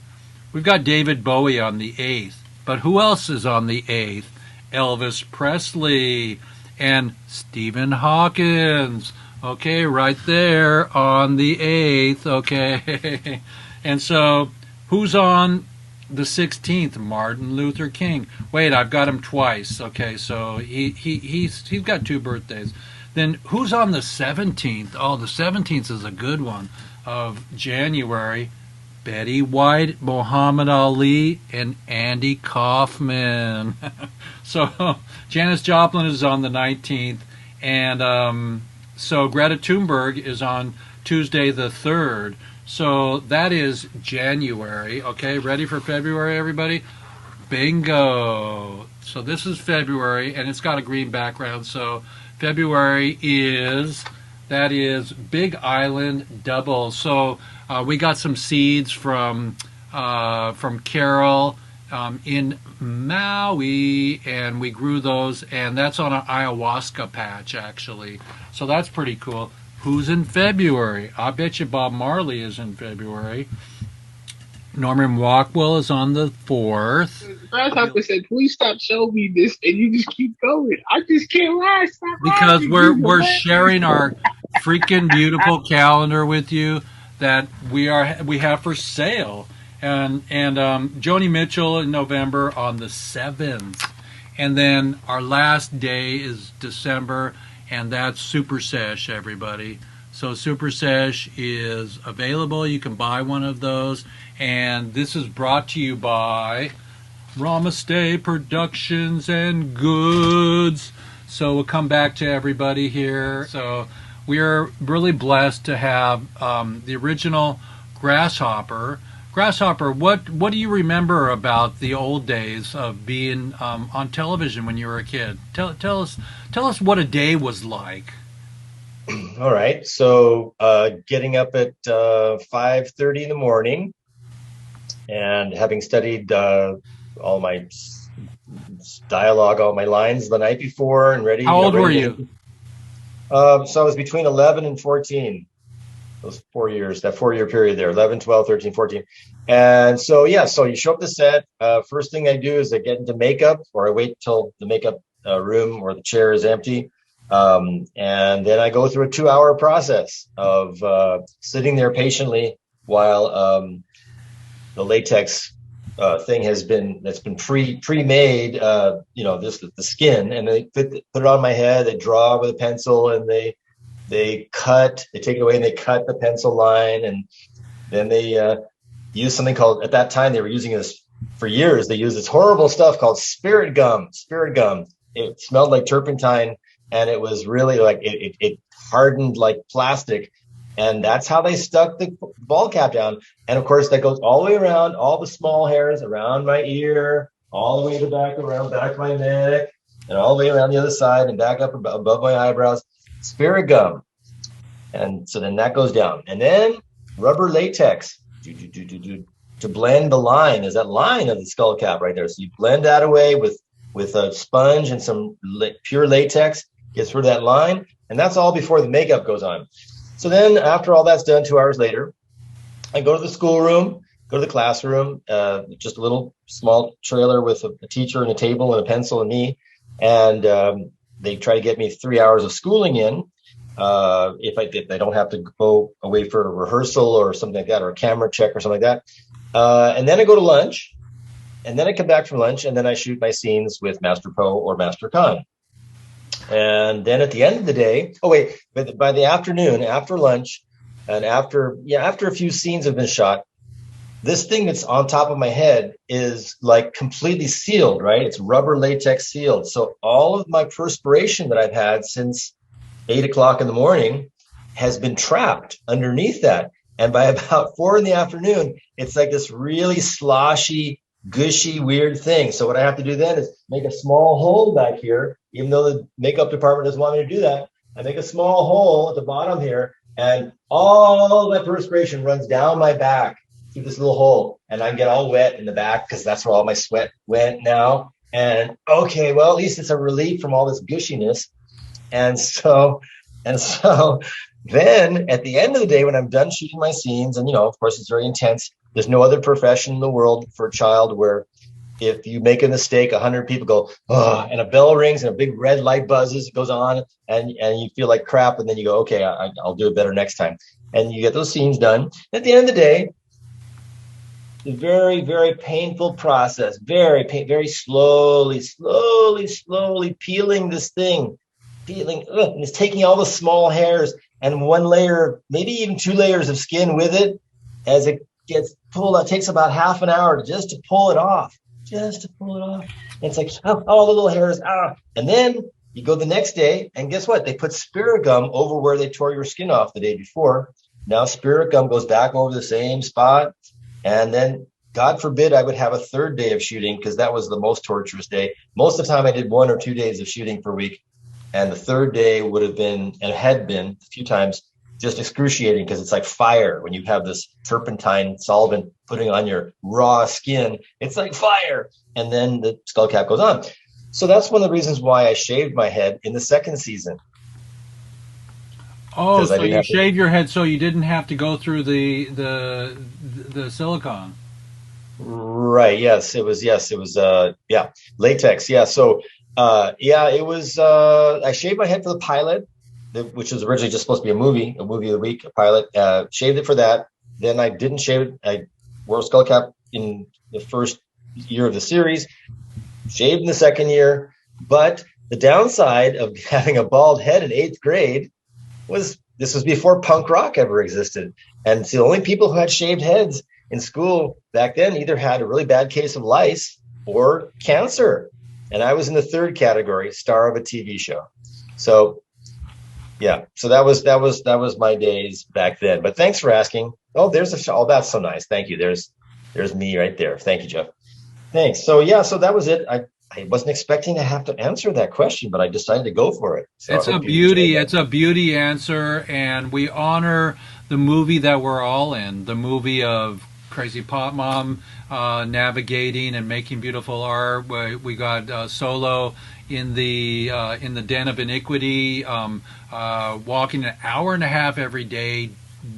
We've got David Bowie on the 8th, but who else is on the 8th? Elvis Presley and Stephen Hawkins. Okay, right there on the 8th. Okay, and so who's on the 16th? Martin Luther King. Wait, I've got him twice. Okay, so he's got two birthdays. Then who's on the 17th? Oh, the 17th is a good one of January. Betty White, Muhammad Ali, and Andy Kaufman. So Janis Joplin is on the 19th, and so Greta Thunberg is on Tuesday the 3rd. So that is January. Okay, ready for February, everybody? Bingo. So this is February, and it's got a green background. So February is Big Island Double. So we got some seeds from Carol in Maui, and we grew those, and that's on an ayahuasca patch, actually. So that's pretty cool. Who's in February? I bet you Bob Marley is in February. Norman Rockwell is on the 4th. Grasshopper said, "Please stop showing me this," and you just keep going. I just can't lie. Stop because lying. we're sharing our freaking beautiful calendar with you that we have for sale, and Joni Mitchell in November on the 7th, and then our last day is December, and that's Super Sesh, everybody. So Super Sesh is available. You can buy one of those, and this is brought to you by Ramastay Productions and Goods. So we'll come back to everybody here. So we are really blessed to have the original Grasshopper. Grasshopper, what do you remember about the old days of being on television when you were a kid? Tell us what a day was like. All right. So getting up at 5:30 in the morning, and having studied all my dialogue, all my lines the night before, and ready. How old were you? So I was between 11 and 14. Those 4 years, that 4-year period there, 11, 12, 13, 14. And so, so you show up to set. First thing I do is I get into makeup, or I wait till the makeup room or the chair is empty. And then I go through a 2-hour process of sitting there patiently while the latex thing that's been pre-made, the skin, and they put it on my head. They draw with a pencil, and they take it away, and they cut the pencil line, and then they use something called, at that time they were using this for years. They used this horrible stuff called spirit gum. It smelled like turpentine, and it was really like it hardened like plastic. And that's how they stuck the ball cap down. And of course, that goes all the way around, all the small hairs around my ear, all the way to the back, around back of my neck, and all the way around the other side and back up above my eyebrows. Spirit gum. And so then that goes down. And then rubber latex to blend the line. There's that line of the skull cap right there. So you blend that away with a sponge and some pure latex, gets rid of that line, and that's all before the makeup goes on. So then after all that's done, 2 hours later, I go to the schoolroom, go to the classroom, just a little small trailer with a teacher and a table and a pencil and me, and they try to get me 3 hours of schooling in. If I don't have to go away for a rehearsal or something like that, or a camera check or something like that. And then I go to lunch, and then I come back from lunch, and then I shoot my scenes with Master Po or Master Khan. And then at the end of the day, but by the afternoon, after lunch, and after a few scenes have been shot, this thing that's on top of my head is like completely sealed, right? It's rubber latex sealed. So all of my perspiration that I've had since 8 o'clock in the morning has been trapped underneath that. And by about 4 in the afternoon, it's like this really sloshy, gushy, weird thing. So what I have to do then is make a small hole back here, even though the makeup department doesn't want me to do that. I make a small hole at the bottom here, and all that perspiration runs down my back through this little hole, and I get all wet in the back because that's where all my sweat went now. And okay, well, at least it's a relief from all this gushiness. And so then at the end of the day, when I'm done shooting my scenes, and, of course, it's very intense. There's no other profession in the world for a child where if you make a mistake, 100 people go, oh, and a bell rings and a big red light buzzes, it goes on, and you feel like crap. And then you go, okay, I'll do it better next time. And you get those scenes done. At the end of the day, the very, very painful process, very slowly peeling this thing, and it's taking all the small hairs and one layer, maybe even 2 layers of skin with it. As it gets pulled out, it takes about half an hour just to pull it off. And it's like, all the little hairs, and then you go the next day, and guess what? They put spirit gum over where they tore your skin off the day before. Now spirit gum goes back over the same spot. And then, God forbid, I would have a 3rd day of shooting, because that was the most torturous day. Most of the time I did 1 or 2 days of shooting per week. And the 3rd day would have been, and had been a few times, just excruciating, because it's like fire. When you have this turpentine solvent putting on your raw skin, it's like fire. And then the skull cap goes on. So that's one of the reasons why I shaved my head in the 2nd season. Oh, so you shaved your head so you didn't have to go through the silicone. Right. Yes, it was latex. Yeah. So it was I shaved my head for the pilot, which was originally just supposed to be a movie of the week, a pilot. Shaved it for that. Then I didn't shave it. I wore a skull cap in the first year of the series, shaved in the 2nd year. But the downside of having a bald head in 8th grade was this was before punk rock ever existed. And so the only people who had shaved heads in school back then either had a really bad case of lice or cancer. And I was in the 3rd category, star of a TV show. So yeah, so that was my days back then. But thanks for asking. Oh, there's a show. Oh, that's so nice. Thank you. There's me right there. Thank you, Jeff. Thanks. So yeah, so that was it. I wasn't expecting to have to answer that question, but I decided to go for it. So it's a beauty. It's a beauty answer, and we honor the movie that we're all in. The movie of Crazy Pop Mom navigating and making beautiful art. We got Solo in the den of iniquity, walking an hour and a half every day,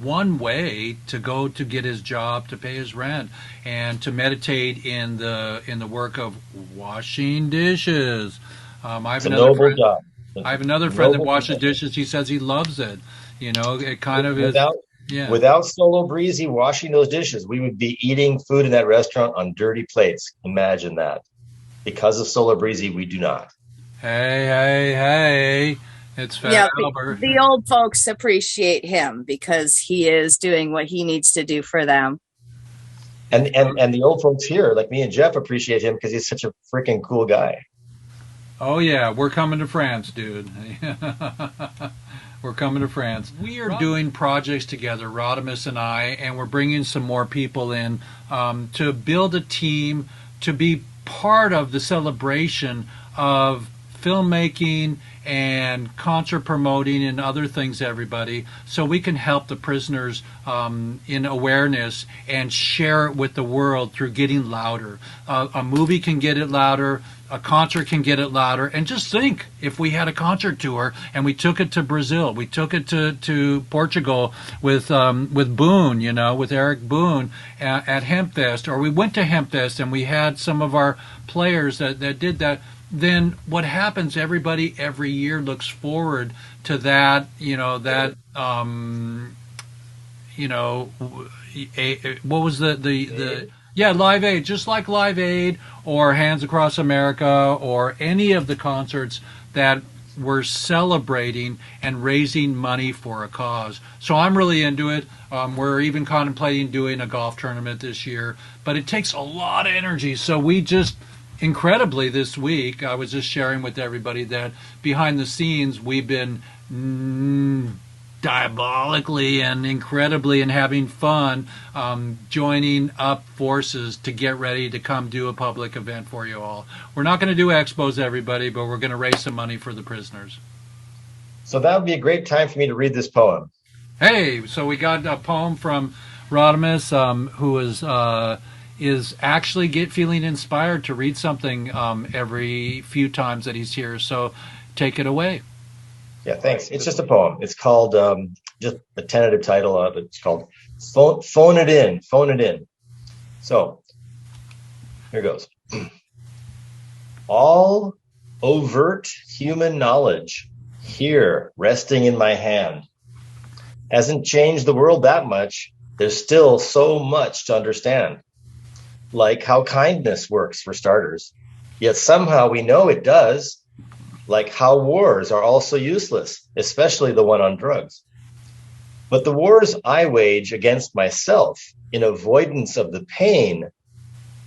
one way to go to get his job, to pay his rent, and to meditate in the work of washing dishes. I have another friend that washes dishes. He says he loves it. It kind of is. Yeah. Without Solo Breezy washing those dishes, we would be eating food in that restaurant on dirty plates. Imagine that. Because of Solo Breezy, we do not. Hey. It's Fat Albert. The old folks appreciate him because he is doing what he needs to do for them. And the old folks here, like me and Jeff, appreciate him because he's such a freaking cool guy. Oh, yeah. We're coming to France, dude. We're coming to France. We are doing projects together, Rodimus and I, and we're bringing some more people in to build a team, to be part of the celebration of filmmaking and concert promoting and other things, everybody, so we can help the prisoners in awareness and share it with the world through getting louder. A movie can get it louder. A concert can get it louder. And just think, if we had a concert tour and we took it to Brazil, we took it to Portugal with Boone, with Eric Boone at Hempfest, or we went to Hempfest and we had some of our players that did that, then what happens, everybody every year looks forward to that, what was the yeah, Live Aid, just like Live Aid or Hands Across America or any of the concerts that were celebrating and raising money for a cause. So I'm really into it. We're even contemplating doing a golf tournament this year, but it takes a lot of energy. So we just, incredibly this week, I was just sharing with everybody that behind the scenes we've been diabolically and incredibly and having fun joining up forces to get ready to come do a public event for you all. We're not going to do expos, everybody, but we're going to raise some money for the prisoners. So that would be a great time for me to read this poem. Hey, so we got a poem from Rodimus, who is actually feeling inspired to read something every few times that he's here. So take it away. Yeah, thanks. It's just a poem. It's called, just the tentative title of it. It's called Phone It In. Phone It In. So here goes. All overt human knowledge here resting in my hand hasn't changed the world that much. There's still so much to understand. Like how kindness works, for starters. Yet somehow we know it does. Like how wars are also useless, especially the one on drugs. But the wars I wage against myself in avoidance of the pain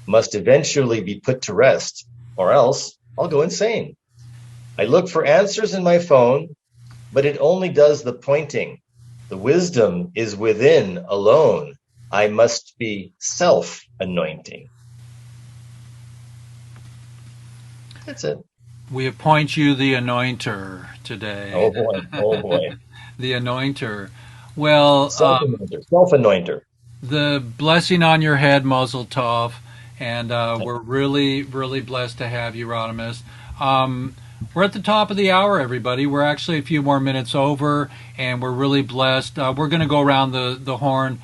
must eventually be put to rest, or else I'll go insane. I look for answers in my phone, but it only does the pointing. The wisdom is within alone. I must be self-anointing. That's it. We appoint you the anointer today. Oh boy, oh boy. The anointer. Well, self-anointer. The blessing on your head, Mazel Tov, and we're really, really blessed to have you, Rodimus. We're at the top of the hour, everybody. We're actually a few more minutes over, and we're really blessed. We're going to go around the horn.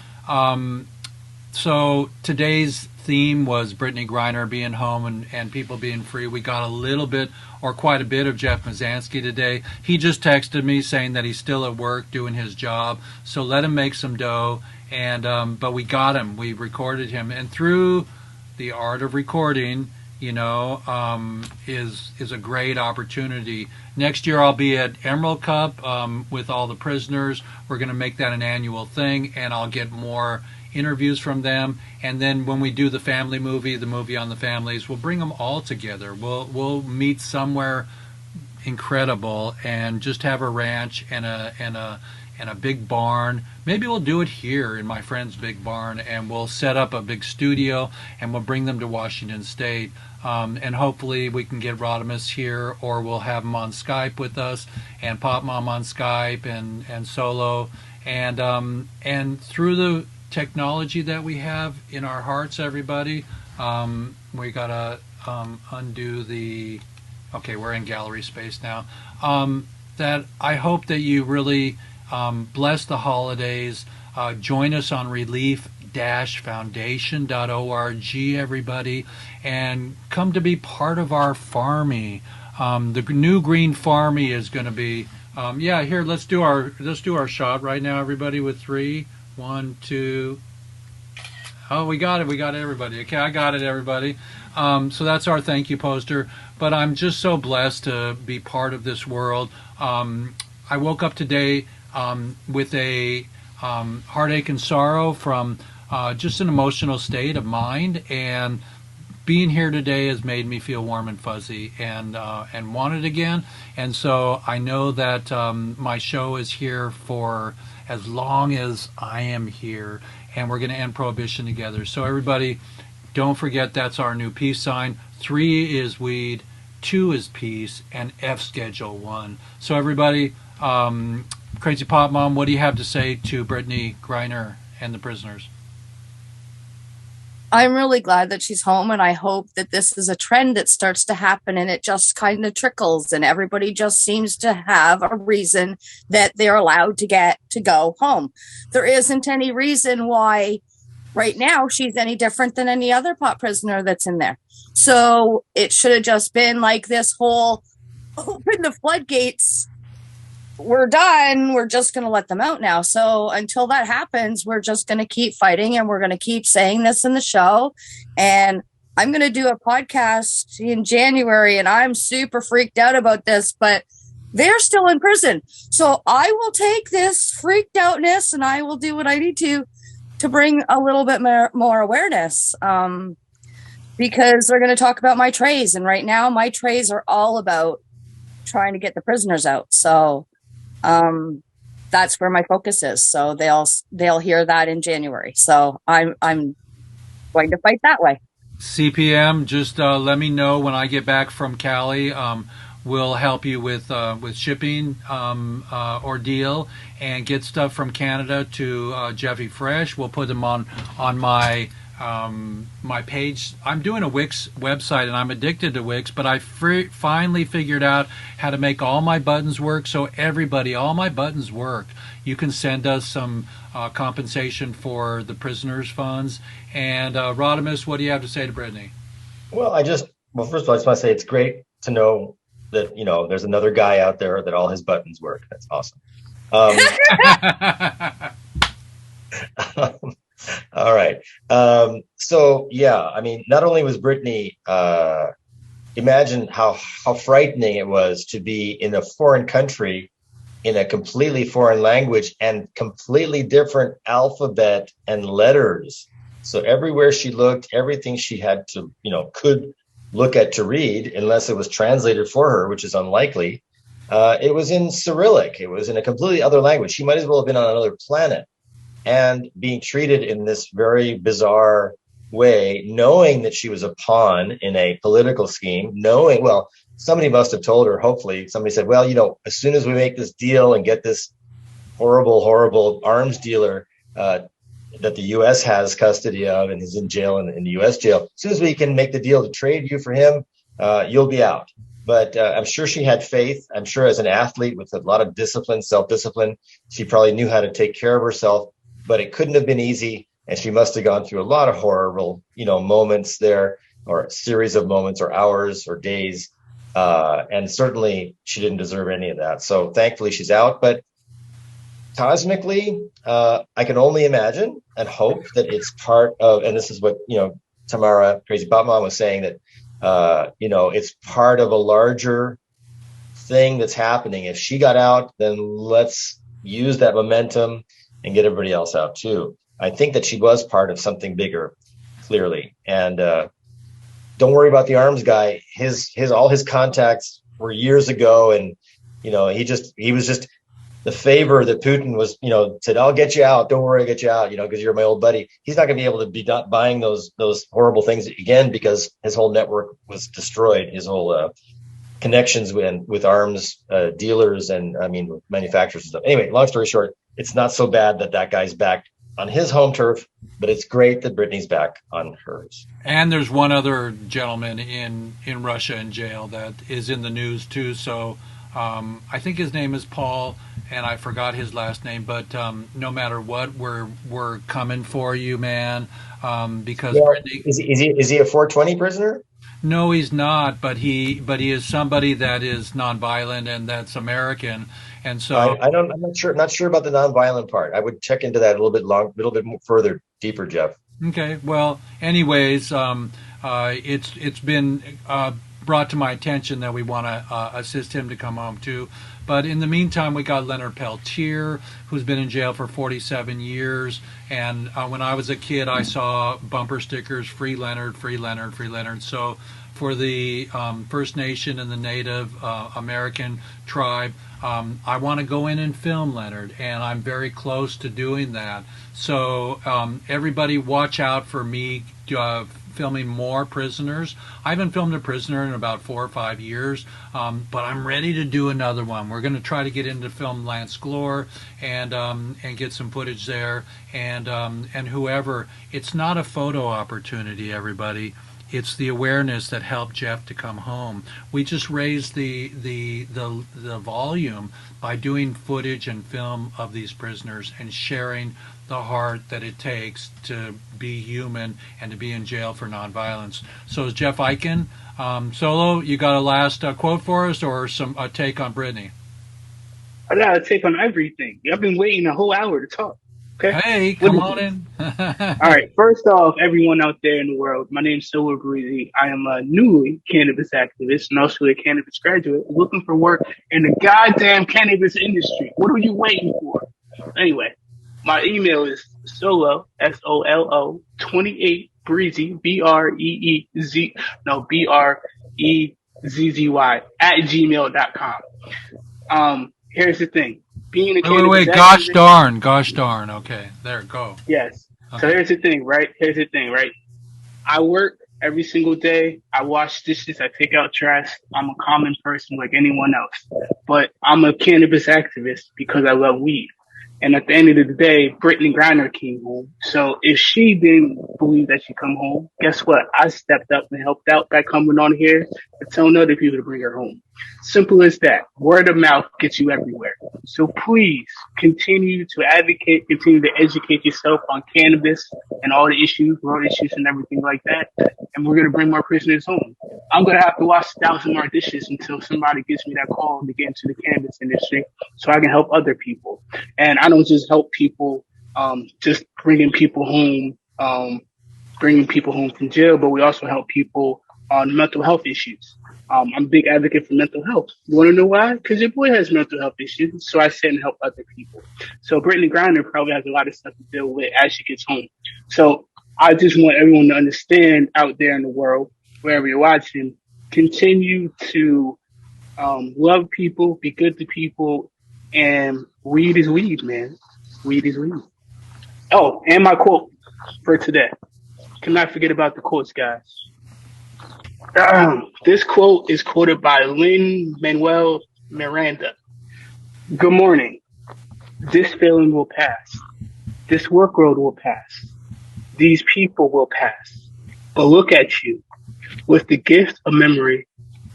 So today's theme was Brittany Griner being home and people being free. We got a little bit, or quite a bit, of Jeff Mazansky today. He just texted me saying that he's still at work doing his job, so let him make some dough. And but we got him. We recorded him, and through the art of recording, is a great opportunity. Next year I'll be at Emerald Cup with all the prisoners. We're going to make that an annual thing, and I'll get more interviews from them. And then when we do the family movie, the movie on the families, we'll bring them all together. We'll meet somewhere incredible and just have a ranch and a big barn. Maybe we'll do it here in my friend's big barn, and we'll set up a big studio and we'll bring them to Washington State. And hopefully we can get Rodimus here, or we'll have him on Skype with us, and Pop Mom on Skype and Solo. And through the technology that we have in our hearts, everybody, we gotta undo the, okay, we're in gallery space now, that I hope that you really bless the holidays. Join us on relief-foundation.org, everybody, and come to be part of our Farmy. The new green Farmy is going to be, here, let's do our shot right now, everybody, with 3, 1, 2. Oh, we got it, everybody. Okay, I got it, everybody. So that's our thank you poster. But I'm just so blessed to be part of this world. I woke up today with a heartache and sorrow from just an emotional state of mind, and being here today has made me feel warm and fuzzy and want it again. And so I know that my show is here for as long as I am here, and we're going to end Prohibition together. So everybody, don't forget, that's our new peace sign. 3 is weed, 2 is peace, and F Schedule 1. So everybody, Crazy Pop Mom, what do you have to say to Brittany Griner and the prisoners? I'm really glad that she's home, and I hope that this is a trend that starts to happen and it just kind of trickles and everybody just seems to have a reason that they're allowed to get to go home. There isn't any reason why right now she's any different than any other pot prisoner that's in there. So it should have just been like this whole open the floodgates. We're done. We're just going to let them out now. So until that happens, we're just going to keep fighting and we're going to keep saying this in the show. And I'm going to do a podcast in January and I'm super freaked out about this, but they're still in prison. So I will take this freaked outness and I will do what I need to bring a little bit more awareness. Because they're going to talk about my trays. And right now my trays are all about trying to get the prisoners out. So that's where my focus is. So they'll hear that in January. So I'm going to fight that way. CPM, just let me know when I get back from Cali. We'll help you with shipping ordeal and get stuff from Canada to Jeffy Fresh. We'll put them on my my page. I'm doing a Wix website and I'm addicted to Wix, but I finally figured out how to make all my buttons work. So everybody, all my buttons work. You can send us some compensation for the prisoners' funds. And Rodimus, what do you have to say to Brittany? Well, first of all, I just want to say it's great to know that, there's another guy out there that all his buttons work. That's awesome. All right. So yeah, I mean, not only was Brittany, imagine how frightening it was to be in a foreign country, in a completely foreign language and completely different alphabet and letters. So everywhere she looked, everything she had to, could look at to read, unless it was translated for her, which is unlikely. It was in Cyrillic. It was in a completely other language. She might as well have been on another planet. And being treated in this very bizarre way, knowing that she was a pawn in a political scheme, somebody must have told her, hopefully, somebody said, well, as soon as we make this deal and get this horrible arms dealer that the U.S. has custody of and is in jail in the U.S. jail, as soon as we can make the deal to trade you for him, you'll be out. But I'm sure she had faith. I'm sure as an athlete with a lot of discipline, self-discipline, she probably knew how to take care of herself. But it couldn't have been easy, and she must have gone through a lot of horrible, moments there, or a series of moments, or hours, or days, and certainly she didn't deserve any of that. So thankfully she's out. But cosmically, I can only imagine and hope that it's part of, and this is what Tamara Crazy Pop Mom was saying, that it's part of a larger thing that's happening. If she got out, then let's use that momentum and get everybody else out too. I think that she was part of something bigger, clearly. And don't worry about the arms guy. All his contacts were years ago, and he was just the favor that Putin was, said, I'll get you out. Don't worry, I'll get you out, because you're my old buddy. He's not going to be able to be buying those horrible things again because his whole network was destroyed. His whole connections with arms dealers and manufacturers and stuff. Anyway, long story short, it's not so bad that guy's back on his home turf, but it's great that Brittany's back on hers. And there's one other gentleman in Russia in jail that is in the news too. So I think his name is Paul, and I forgot his last name. But no matter what, we're coming for you, man. Because Brittany, is he a 420 prisoner? No, he's not. But he is somebody that is nonviolent and that's American. And so I'm not sure about the nonviolent part. I would check into that a little bit more further, deeper, Jeff. Okay. Well, anyways, it's been brought to my attention that we want to assist him to come home too. But in the meantime, we got Leonard Peltier, who's been in jail for 47 years. And when I was a kid, I saw bumper stickers, Free Leonard, Free Leonard, Free Leonard. So for the First Nation and the Native American tribe. I want to go in and film Leonard, and I'm very close to doing that. So everybody watch out for me filming more prisoners. I haven't filmed a prisoner in about 4 or 5 years, but I'm ready to do another one. We're going to try to get into film Lance Glore and get some footage there, and whoever. It's not a photo opportunity, everybody. It's the awareness that helped Jeff to come home. We just raised the volume by doing footage and film of these prisoners and sharing the heart that it takes to be human and to be in jail for nonviolence. So is Jeff Eichen. Solo, you got a last quote for us, or a take on Brittany? I got a take on everything. I've been waiting a whole hour to talk. Okay. Hey, come on in. All right. First off, everyone out there in the world, my name's Solo Breezy. I am a newly cannabis activist and also a cannabis graduate looking for work in the goddamn cannabis industry. What are you waiting for? Anyway, my email is solo, SOLO, 28 breezy, BREEZZY, at gmail.com. Here's the thing. Being a wait, gosh darn. Okay, there, go. Yes. Okay. So here's the thing, right? I work every single day. I wash dishes. I take out trash. I'm a common person like anyone else. But I'm a cannabis activist because I love weed. And at the end of the day, Brittany Griner came home. So if she didn't believe that she'd come home, guess what? I stepped up and helped out by coming on here and telling other people to bring her home. Simple as that. Word of mouth gets you everywhere. So please continue to advocate, continue to educate yourself on cannabis and all the issues, road issues and everything like that. And we're going to bring more prisoners home. I'm going to have to wash 1,000 more dishes until somebody gives me that call to get into the cannabis industry so I can help other people. And I don't just help people, just bringing people home from jail, but we also help people on mental health issues. I'm a big advocate for mental health. You want to know why? Because your boy has mental health issues, so I sit and help other people. So Brittany Griner probably has a lot of stuff to deal with as she gets home. So I just want everyone to understand out there in the world, wherever you're watching, continue to love people, be good to people, and weed is weed, man. Weed is weed. Oh, and my quote for today. Cannot forget about the quotes, guys. This quote is quoted by Lin-Manuel Miranda. Good morning. This feeling will pass. This workload will pass. These people will pass. But look at you. With the gift of memory,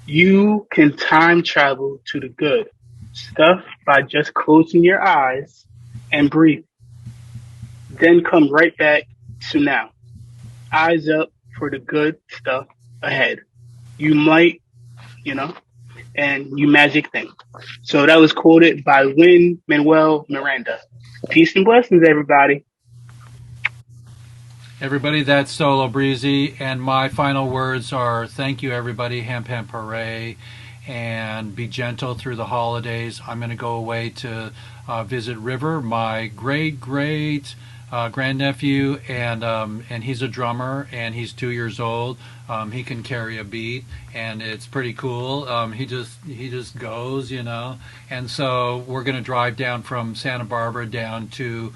you can time travel to the good stuff by just closing your eyes and breathe. Then come right back to now. Eyes up for the good stuff ahead. You might, and you magic thing. So that was quoted by Lin-Manuel Miranda. Peace and blessings, everybody. Everybody, that's Solo Breezy, and my final words are thank you, everybody, Ham Pam Parade, and be gentle through the holidays. I'm going to go away to visit River, my great grandnephew, and he's a drummer, and he's 2 years old. He can carry a beat, and it's pretty cool. He just goes, and so we're going to drive down from Santa Barbara down to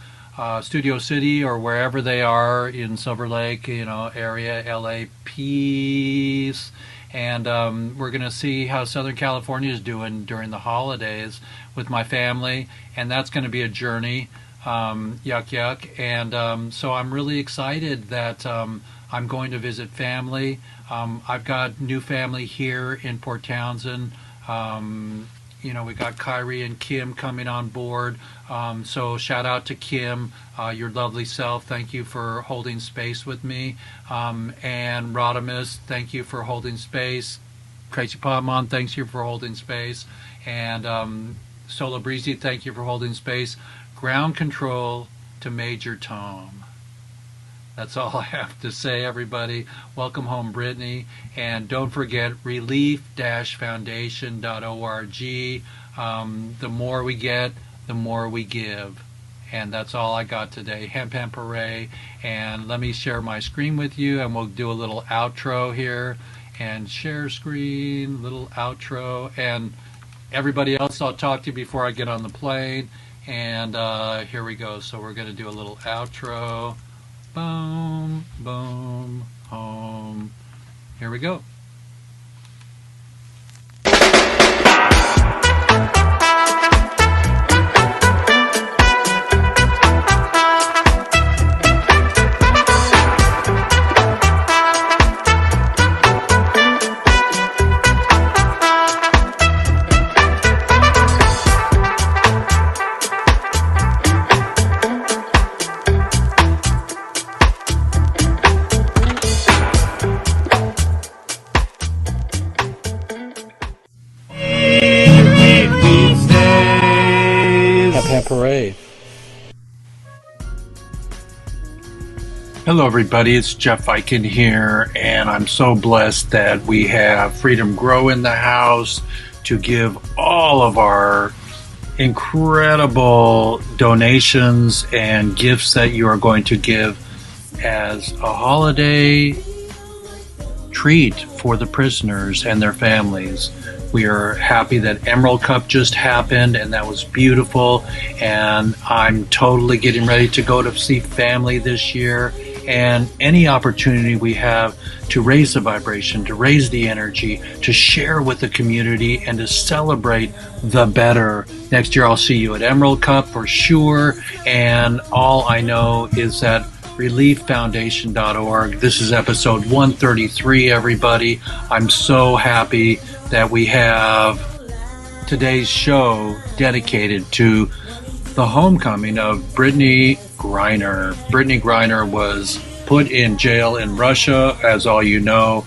Studio City or wherever they are in Silver Lake, area, LA, peace. And we're going to see how Southern California is doing during the holidays with my family, and that's going to be a journey. Yuck. And so I'm really excited that I'm going to visit family. I've got new family here in Port Townsend. We got Kyrie and Kim coming on board. So shout out to Kim, your lovely self. Thank you for holding space with me. And Rodimus, thank you for holding space. Crazy Podmon, thanks you for holding space. And Solo Breezy, thank you for holding space. Ground control to Major Tom. That's all I have to say, everybody. Welcome home, Brittany. And don't forget relief-foundation.org. The more we get, the more we give. And that's all I got today. Ham Pam Parade. And let me share my screen with you, and we'll do a little outro here. and share screen, little outro, and everybody else I'll talk to before I get on the plane. And here we go. So we're going to do a little outro. Boom, boom, home. Here we go. These days. Happy Parade. Hello, everybody. It's Jeff Eichen here, and I'm so blessed that we have Freedom Grow in the house to give all of our incredible donations and gifts that you are going to give as a holiday treat for the prisoners and their families. We are happy that Emerald Cup just happened, and that was beautiful. And I'm totally getting ready to go to see family this year. And any opportunity we have to raise the vibration, to raise the energy, to share with the community, and to celebrate the better. Next year I'll see you at Emerald Cup for sure. And all I know is that relieffoundation.org. This is episode 133, everybody. I'm so happy that we have today's show dedicated to the homecoming of Brittney Griner. Brittney Griner was put in jail in Russia, as all you know,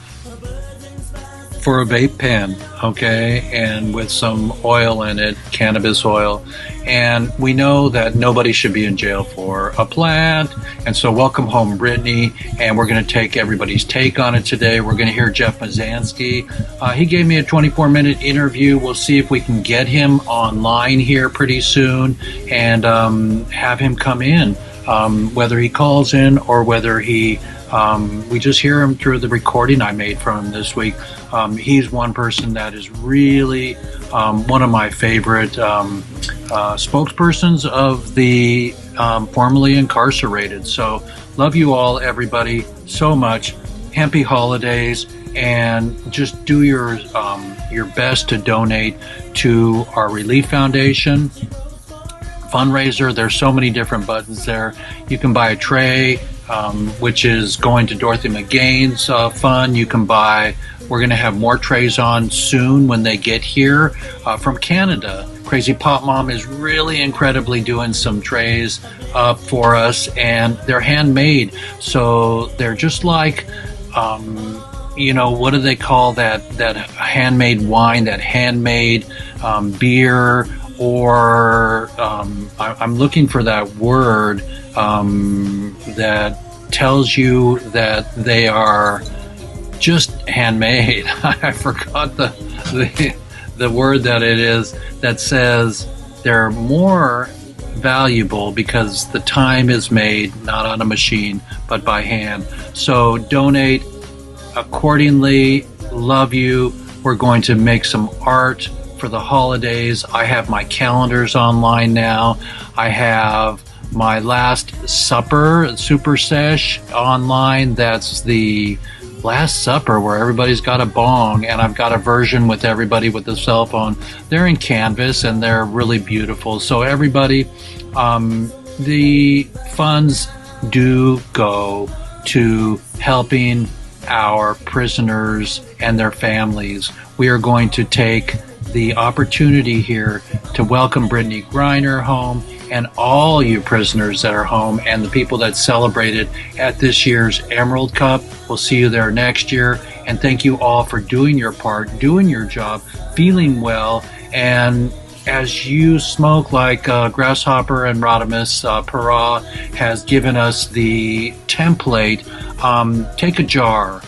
for a vape pen, okay, and with some oil in it, cannabis oil. And we know that nobody should be in jail for a plant. And so welcome home, Brittney. And we're going to take everybody's take on it today. We're going to hear Jeff Mazansky. He gave me a 24-minute interview. We'll see if we can get him online here pretty soon and have him come in, whether he calls in or whether he we just hear him through the recording I made from him this week. He's one person that is really one of my favorite spokespersons of the formerly incarcerated. So love you all, everybody, so much. Happy holidays, and just do your best to donate to our Relief Foundation fundraiser. There's so many different buttons there. You can buy a tray, which is going to Dorothy McGain's fund. You can buy, we're going to have more trays on soon when they get here from Canada. Crazy Pop Mom is really incredibly doing some trays up for us, and they're handmade. So they're just like, what do they call that handmade wine, that handmade beer, or I'm looking for that word that tells you that they are just handmade. I forgot the word that it is, that says they're more valuable because the time is made not on a machine but by hand. So donate accordingly. Love you. We're going to make some art for the holidays. I have my calendars online now. I have my Last Supper Super Sesh online. That's the Last Supper where everybody's got a bong, and I've got a version with everybody with a cell phone. They're in canvas and they're really beautiful. So everybody, the funds do go to helping our prisoners and their families. We are going to take the opportunity here to welcome Brittney Griner home, and all you prisoners that are home, and the people that celebrated at this year's Emerald Cup. We'll see you there next year. And thank you all for doing your part, doing your job, feeling well. And as you smoke like Grasshopper and Rodimus, Para has given us the template, take a jar,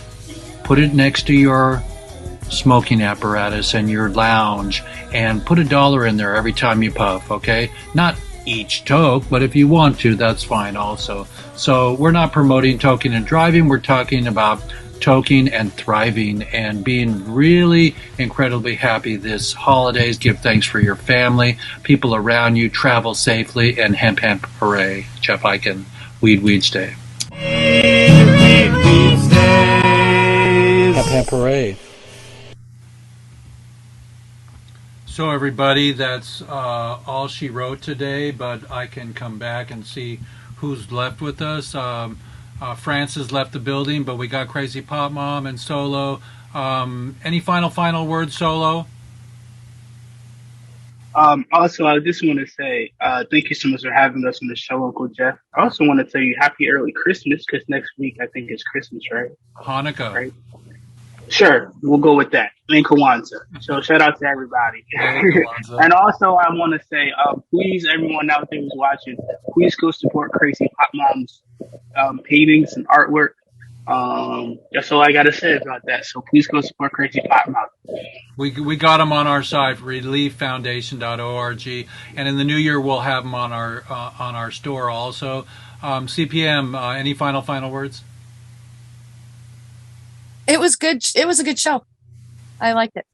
put it next to your smoking apparatus and your lounge, and put $1 in there every time you puff, okay? Not each toke, but if you want to, that's fine also. So we're not promoting toking and driving. We're talking about toking and thriving and being really incredibly happy this holidays. Give thanks for your family, people around you, travel safely, and hemp hemp hooray. Jeff Eichen, Weed Weeds Day. Weed Weeds Days. Hemp hemp hooray. So everybody, that's all she wrote today, but I can come back and see who's left with us. Francis left the building, but we got Crazy Pop Mom and Solo. Any final words, Solo? Also, I just want to say thank you so much for having us on the show, Uncle Jeff. I also want to tell you happy early Christmas, because next week I think is Christmas, right? Hanukkah. Right? Sure, we'll go with that. And Kwanzaa. So shout out to everybody. And also, I want to say, please, everyone out there who's watching, please go support Crazy Pop Mom's paintings and artwork. That's all I got to say about that. So please go support Crazy Pop Mom. We got them on our site, relieffoundation.org, and in the new year we'll have them on our store also. CPM, any final words? It was good. It was a good show. I liked it.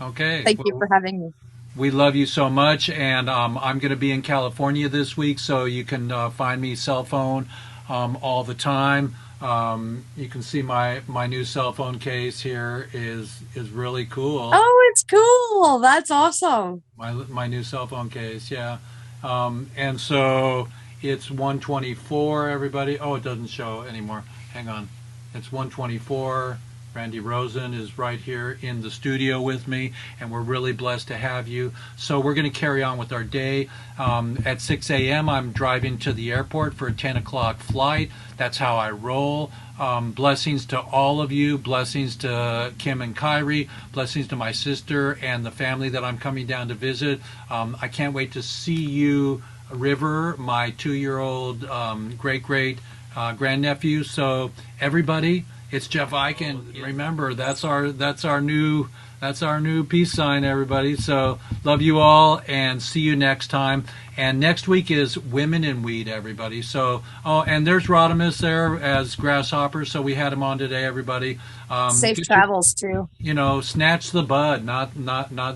Okay. Thank you for having me. We love you so much, and I'm going to be in California this week, so you can find me cell phone all the time. You can see my new cell phone case here is really cool. Oh, it's cool. That's awesome. My new cell phone case, yeah. And so it's 124, everybody. Oh, it doesn't show anymore. Hang on. It's 124. Randy Rosen is right here in the studio with me, and we're really blessed to have you. So we're going to carry on with our day. At 6 a.m., I'm driving to the airport for a 10 o'clock flight. That's how I roll. Blessings to all of you. Blessings to Kim and Kyrie. Blessings to my sister and the family that I'm coming down to visit. I can't wait to see you, River, my 2-year-old great grandnephew. So everybody, it's Jeff Eichen. Remember, that's our new peace sign, everybody. So love you all, and see you next time. And next week is Women in Weed, everybody. So and there's Rodimus there as Grasshopper. So we had him on today, everybody. Safe travels too. Snatch the bud, not.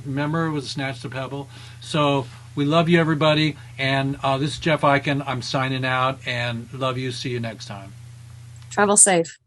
Remember, it was snatch the pebble. So we love you, everybody. And this is Jeff Eichen. I'm signing out, and love you. See you next time. Travel safe.